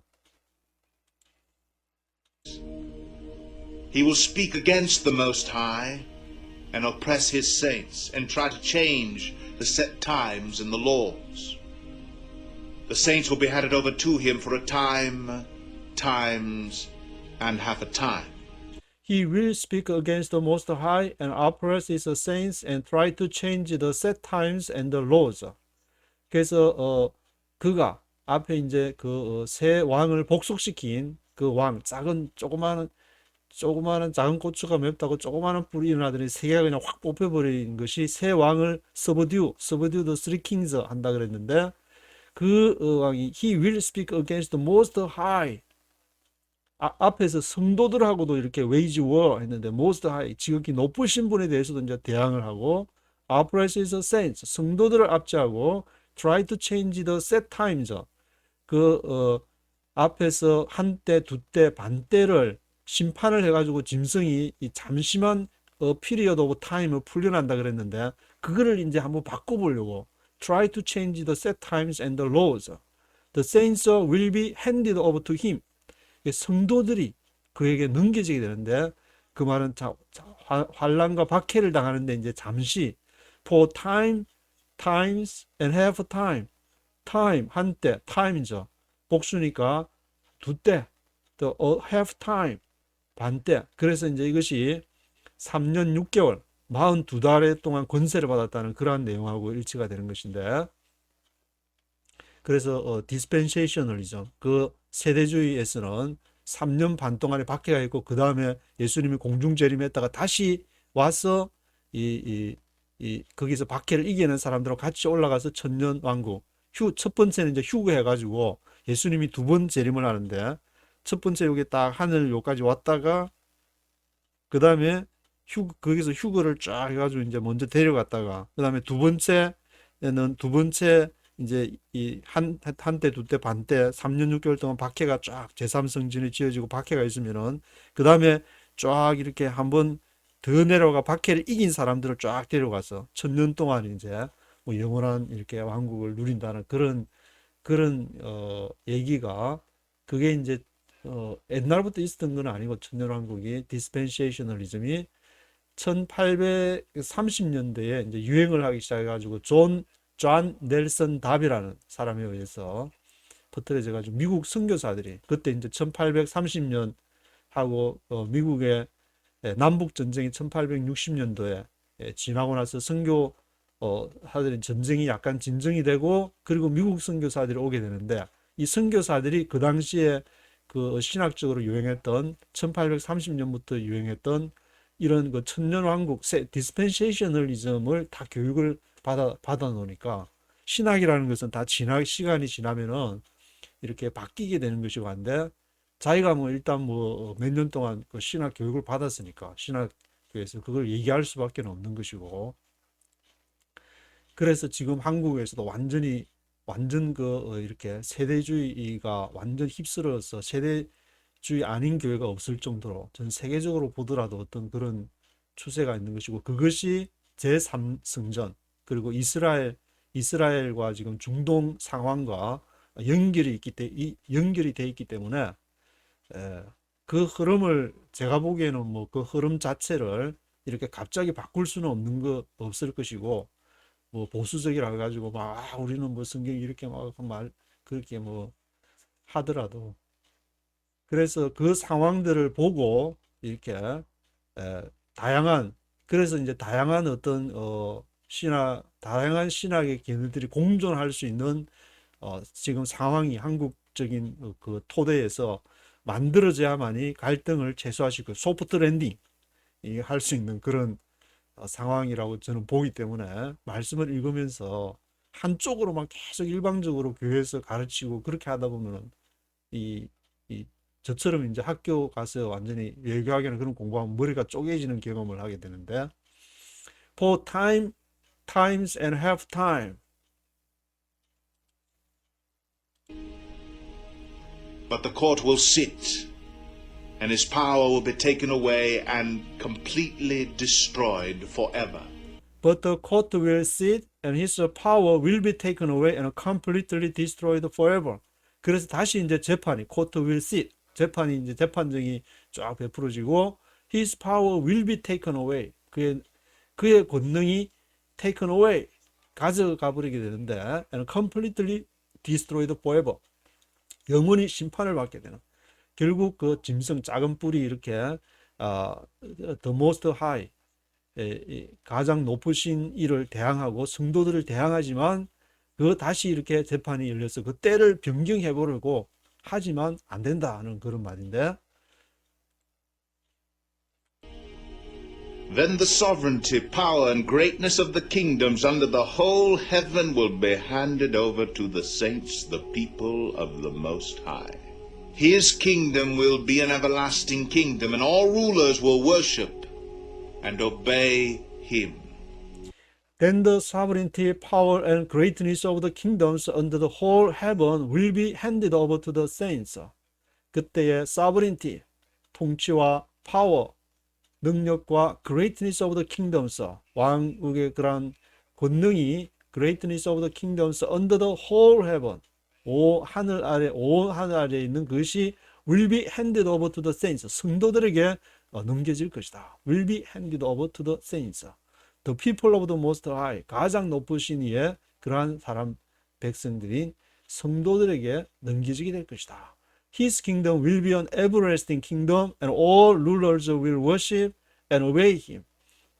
He will speak against the Most High and oppress his saints and try to change the set times and the laws. The saints will be handed over to him for a time, times, and half a time. He will speak against the Most High and oppress his saints and try to change the set times and the laws. 그래서 그가 앞에 이제 그 새 왕을 복속시킨 그 왕, 조그마한 작은 고추가 맵다고 조그마한 뿔이 일어나더니 세 개가 그냥 확 뽑혀버린 것이 새 왕을 subdue the three kings 한다 그랬는데, 그 왕이 he will speak against the most high. 앞에서 성도들하고도 이렇게 wage war 했는데, most high 지극히 높으신 분에 대해서도 이제 대항을 하고, oppress his saints 성도들을 압제하고, try to change the set times 앞에서 한때, 두때, 반때를 심판을 해가지고 짐승이 이 잠시만 period of time을 풀려난다 그랬는데, 그거를 이제 한번 바꿔보려고 try to change the set times and the laws. The saints will be handed over to him. 성도들이 그에게 넘겨지게 되는데, 그 말은 환난과 박해를 당하는데 이제 잠시 for time, times and half time. time 한때, time이죠. 복수니까 두때, the half time 반때. 그래서 이제 이것이 3년 6개월 42달 동안 권세를 받았다는 그러한 내용하고 일치가 되는 것인데, 그래서 dispensationalism 그 세대주의에서는 3년 반 동안에 박해가 있고 그 다음에 예수님이 공중 재림했다가 다시 와서 거기서 박해를 이겨낸 사람들하고 같이 올라가서 천년 왕국. 첫 번째는 이제 휴거해가지고 예수님이 두 번 재림을 하는데 첫 번째 여기 딱 하늘 요까지 왔다가 그 다음에 거기서 휴거를 쫙 해가지고 이제 먼저 데려갔다가 그 다음에 두 번째 이제 한때 두 때 반 때 3년 6개월 동안 박해가 쫙 제3성전이 지어지고 박해가 있으면은 그 다음에 쫙 이렇게 한번 더 내려가 박해를 이긴 사람들을 쫙 데려가서 천년 동안 이제 뭐 영원한 이렇게 왕국을 누린다는 그런 얘기가 그게 이제 옛날부터 있었던 건 아니고 천년 왕국이 디스펜세이셔널리즘이 1830년대에 이제 유행을 하기 시작해가지고 존 넬슨 답이라는 사람에 의해서 퍼뜨려져 가지고 미국 선교사들이 그때 이제 1830년 하고 미국의 남북 전쟁이 1860년도에 지나고 나서 선교 사들이 전쟁이 약간 진정이 되고 그리고 미국 선교사들이 오게 되는데 이 선교사들이 그 당시에 그 신학적으로 유행했던 1830년부터 유행했던 이런 그 천년왕국 디스펜세이셔널리즘을 다 교육을 받아 놓으니까 신학이라는 것은 다 시간이 지나면은 이렇게 바뀌게 되는 것이고 한데 자기가 뭐 일단 뭐 몇 년 동안 그 신학 교육을 받았으니까 신학교에서 그걸 얘기할 수밖에 없는 것이고 그래서 지금 한국에서도 완전 이렇게 세대주의가 완전 휩쓸어서 세대주의 아닌 교회가 없을 정도로 전 세계적으로 보더라도 어떤 그런 추세가 있는 것이고 그것이 제3성전 그리고 이스라엘과 지금 중동 상황과 연결이 돼 있기 때문에 그 흐름을 제가 보기에는 뭐 그 흐름 자체를 이렇게 갑자기 바꿀 수는 없을 것이고 뭐 보수적이라 해가지고 막 우리는 뭐 성경 이렇게 막 그렇게 뭐 하더라도 그래서 그 상황들을 보고 이렇게 에, 다양한 그래서 이제 다양한 어떤 다양한 신학의 견해들이 공존할 수 있는 지금 상황이 한국적인 그 토대에서 만들어져야만이 갈등을 최소화시키고 소프트 랜딩 할 수 있는 그런 상황이라고 저는 보기 때문에 말씀을 읽으면서 한쪽으로만 계속 일방적으로 교회에서 가르치고 그렇게 하다 보면은 이, 저처럼 이제 학교 가서 완전히 외교학이나 그런 공부하면 머리가 쪼개지는 경험을 하게 되는데 for times and half time But the court will sit, and his power will be taken away and completely destroyed forever. but the court will sit and his power will be taken away and completely destroyed forever. 그래서 다시 이제 court will sit 재판이 이제 재판정이 쫙 베풀어지고 his power will be taken away. 그의 권능이 taken away 가져가 버리게 되는데 and completely destroyed forever. 영원히 심판을 받게 되는. 결국 그 짐승 작은 뿔이 이렇게 the most high 가장 높으신 이를 대항하고 성도들을 대항하지만 그 다시 이렇게 재판이 열려서 그 때를 변경해 보려고 하지만 안 된다 하는 그런 말인데 Then the sovereignty, power, and greatness of the kingdoms under the whole heaven will be handed over to the saints, the people of the Most High. His kingdom will be an everlasting kingdom, and all rulers will worship and obey him. Then the sovereignty, power, and greatness of the kingdoms under the whole heaven will be handed over to the saints. 그때의 sovereignty, 통치와 power, 능력과 greatness of the kingdoms, 왕국의 그런 권능이 greatness of the kingdoms under the whole heaven, 온 하늘 아래에 있는 것이 will be handed over to the saints, 성도들에게 넘겨질 것이다. will be handed over to the saints. The people of the most high, 가장 높으신 이의 그러한 사람 백성들인 성도들에게 넘겨지게 될 것이다. His kingdom will be an everlasting kingdom and all rulers will worship and obey him.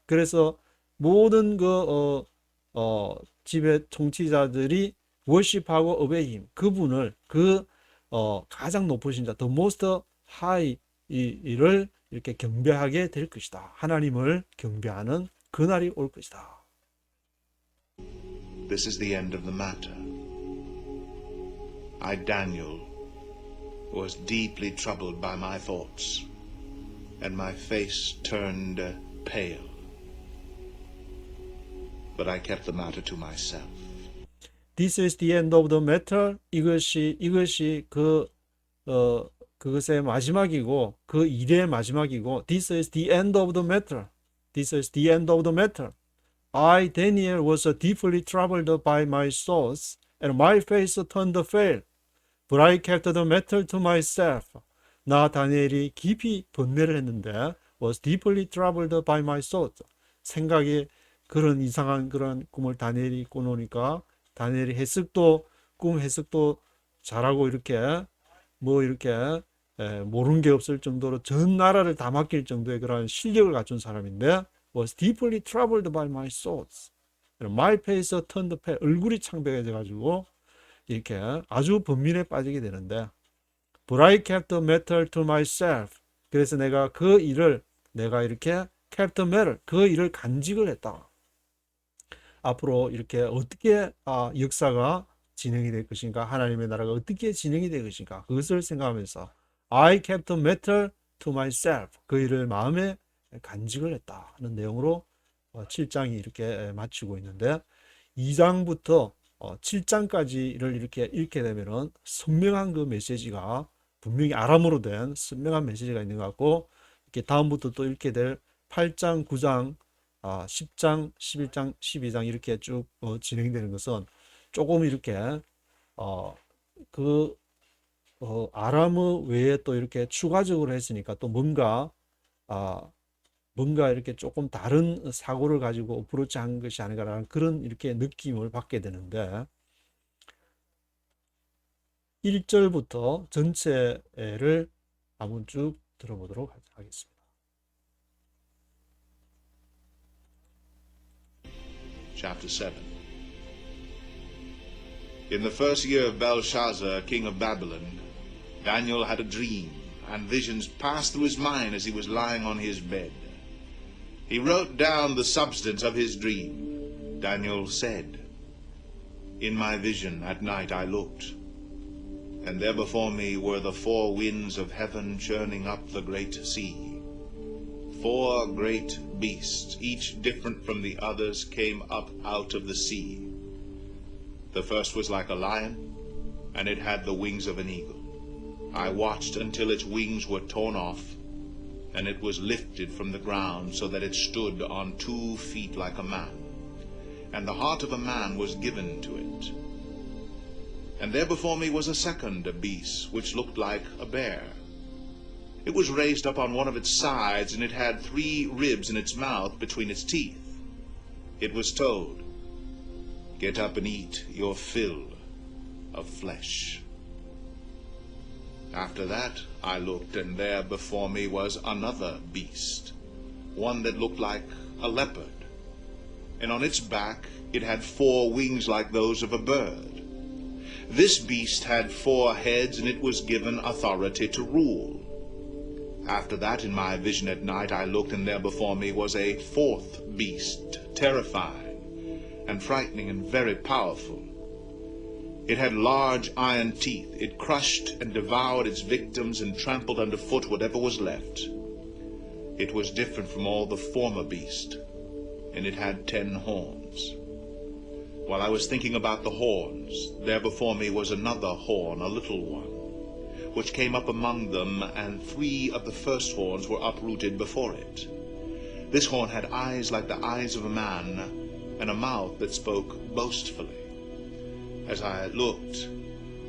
그래서 모든 지배 통치자들이 worship하고 obey him. 그분을 가장 높으신 자, the most 하이를 이렇게 경배하게 될 것이다. 하나님을 경배하는 그날이 올 것이다. This is the end of the matter. I, Daniel, was deeply troubled by my thoughts, and my face turned pale. But I kept the matter to myself. This is the end of the matter. 이것이 그것의 마지막이고 그 일의 마지막이고 This is the end of the matter. This is the end of the matter. I, Daniel, was deeply troubled by my thoughts, and my face turned pale. But I kept the matter to myself. 나 다니엘이 깊이 번뇌를 했는데 was deeply troubled by my thoughts. 생각에 그런 이상한 그런 꿈을 다니엘이 꾸놓으니까 다니엘이 꿈 해석도 잘하고 이렇게 모르는 게 없을 정도로 전 나라를 다 맡길 정도의 그런 실력을 갖춘 사람인데 was deeply troubled by my thoughts. My face turned pale. 얼굴이 창백해져 가지고 이렇게 아주 번민에 빠지게 되는데 But I kept the matter to myself. 그래서 내가 이렇게 kept the matter, 그 일을 간직을 했다. 앞으로 이렇게 어떻게 역사가 진행이 될 것인가, 하나님의 나라가 어떻게 진행이 될 것인가, 그것을 생각하면서 I kept the matter to myself. 그 일을 마음에 간직을 했다 하는 내용으로 7장이 이렇게 마치고 있는데 2장부터 7장까지를 이렇게 읽게 되면은 선명한 그 메시지가 분명히 아람어로 된 선명한 메시지가 있는 것 같고, 이렇게 다음부터 또 읽게 될 8장, 9장, 10장, 11장, 12장 이렇게 쭉 진행되는 것은 조금 이렇게 아람어 외에 또 이렇게 추가적으로 했으니까 또 뭔가 이렇게 조금 다른 사고를 가지고 어프로치한 것이 아닌가라는 그런 이렇게 느낌을 받게 되는데 1절부터 전체를 한번 쭉 들어보도록 하겠습니다. Chapter 7. In the first year of Belshazzar, king of Babylon, Daniel had a dream, and visions passed through his mind as he was lying on his bed. He wrote down the substance of his dream. Daniel said, In my vision at night I looked, and there before me were the 4 winds of heaven churning up the great sea. 4 great beasts, each different from the others, came up out of the sea. The first was like a lion, and it had the wings of an eagle. I watched until its wings were torn off, and it was lifted from the ground so that it stood on 2 feet like a man, and the heart of a man was given to it. And there before me was a second beast, which looked like a bear. It was raised up on one of its sides, and it had 3 ribs in its mouth between its teeth. It was told, Get up and eat your fill of flesh. After that I looked, and there before me was another beast, one that looked like a leopard, and on its back it had 4 wings like those of a bird. This beast had 4 heads, and it was given authority to rule. After that, in my vision at night, I looked, and there before me was a 4th beast, terrifying and frightening and very powerful. It had large iron teeth. It crushed and devoured its victims and trampled underfoot whatever was left. It was different from all the former beasts, and it had 10 horns. While I was thinking about the horns, there before me was another horn, a little one, which came up among them, and 3 of the first horns were uprooted before it. This horn had eyes like the eyes of a man, and a mouth that spoke boastfully. As I looked,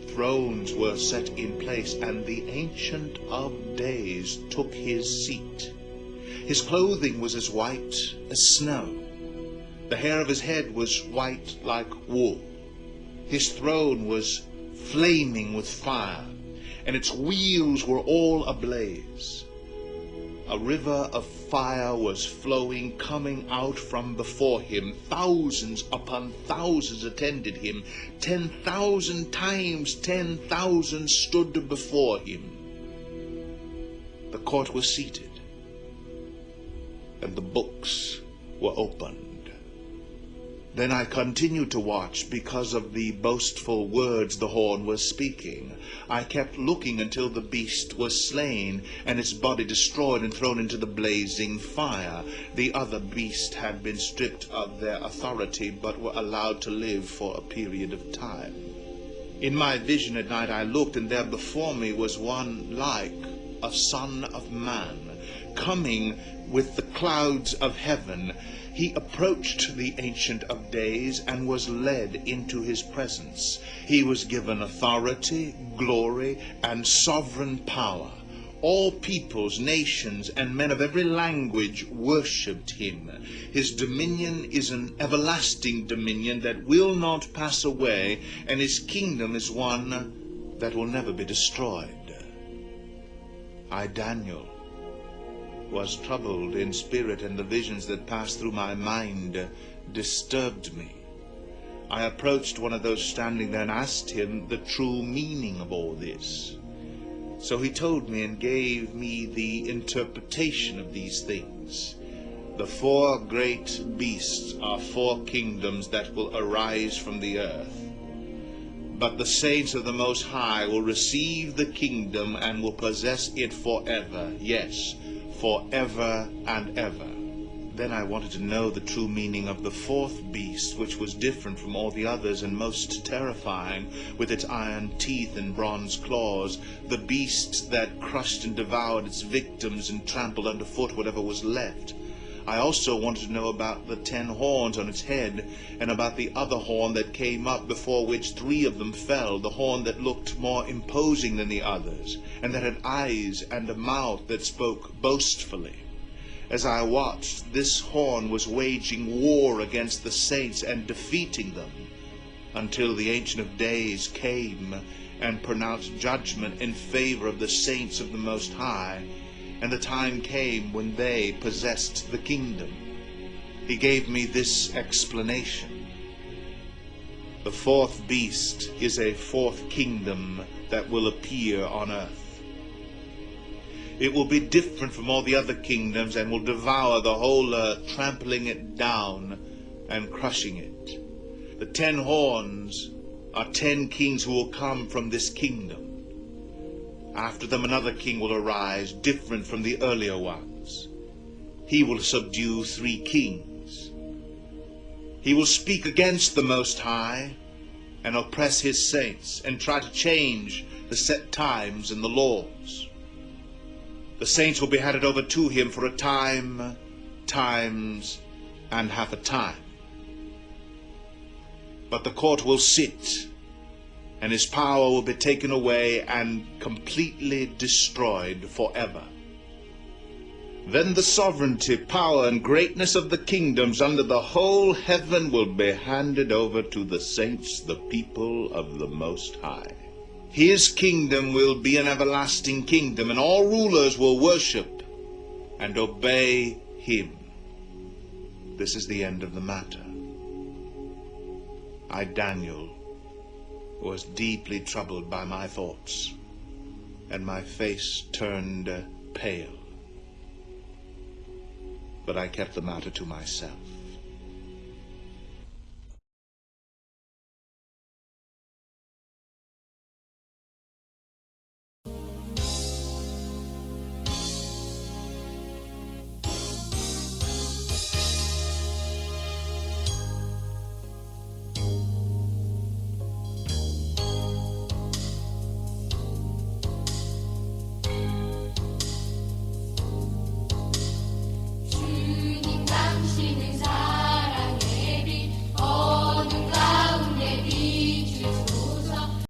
thrones were set in place, and the Ancient of Days took his seat. His clothing was as white as snow. The hair of his head was white like wool. His throne was flaming with fire, and its wheels were all ablaze. A river of fire was flowing, coming out from before him. Thousands upon thousands attended him. 10,000 times 10,000 stood before him. court was seated, and the books were opened. Then I continued to watch because of the boastful words the horn was speaking. I kept looking until the beast was slain, and its body destroyed and thrown into the blazing fire. The other beasts had been stripped of their authority, but were allowed to live for a period of time. In my vision at night I looked, and there before me was one like a son of man, coming with the clouds of heaven. He approached the Ancient of Days and was led into his presence. He was given authority, glory, and sovereign power. All peoples, nations, and men of every language worshipped him. His dominion is an everlasting dominion that will not pass away, and his kingdom is one that will never be destroyed. I, Daniel, was troubled in spirit, and the visions that passed through my mind disturbed me. I approached one of those standing there and asked him the true meaning of all this. So he told me and gave me the interpretation of these things. The 4 great beasts are 4 kingdoms that will arise from the earth. But the saints of the Most High will receive the kingdom and will possess it forever. Yes, forever and ever. Then I wanted to know the true meaning of the 4th beast, which was different from all the others and most terrifying, with its iron teeth and bronze claws, the beast that crushed and devoured its victims and trampled underfoot whatever was left. I also wanted to know about the 10 horns on its head, and about the other horn that came up, before which 3 of them fell, the horn that looked more imposing than the others, and that had eyes and a mouth that spoke boastfully. As I watched, this horn was waging war against the saints and defeating them, until the Ancient of Days came and pronounced judgment in favor of the saints of the Most High, and the time came when they possessed the kingdom. He gave me this explanation. The 4th beast is a 4th kingdom that will appear on earth. It will be different from all the other kingdoms and will devour the whole earth, trampling it down and crushing it. The 10 horns are 10 kings who will come from this kingdom. After them another king will arise, different from the earlier ones. He will subdue 3 kings. He will speak against the Most High and oppress his saints and try to change the set times and the laws. The saints will be handed over to him for a time, times, and half a time. But the court will sit, and his power will be taken away and completely destroyed forever. Then the sovereignty, power, and greatness of the kingdoms under the whole heaven will be handed over to the saints, the people of the Most High. His kingdom will be an everlasting kingdom, and all rulers will worship and obey him. This is the end of the matter. I, Daniel, was deeply troubled by my thoughts, and my face turned pale. But I kept the matter to myself.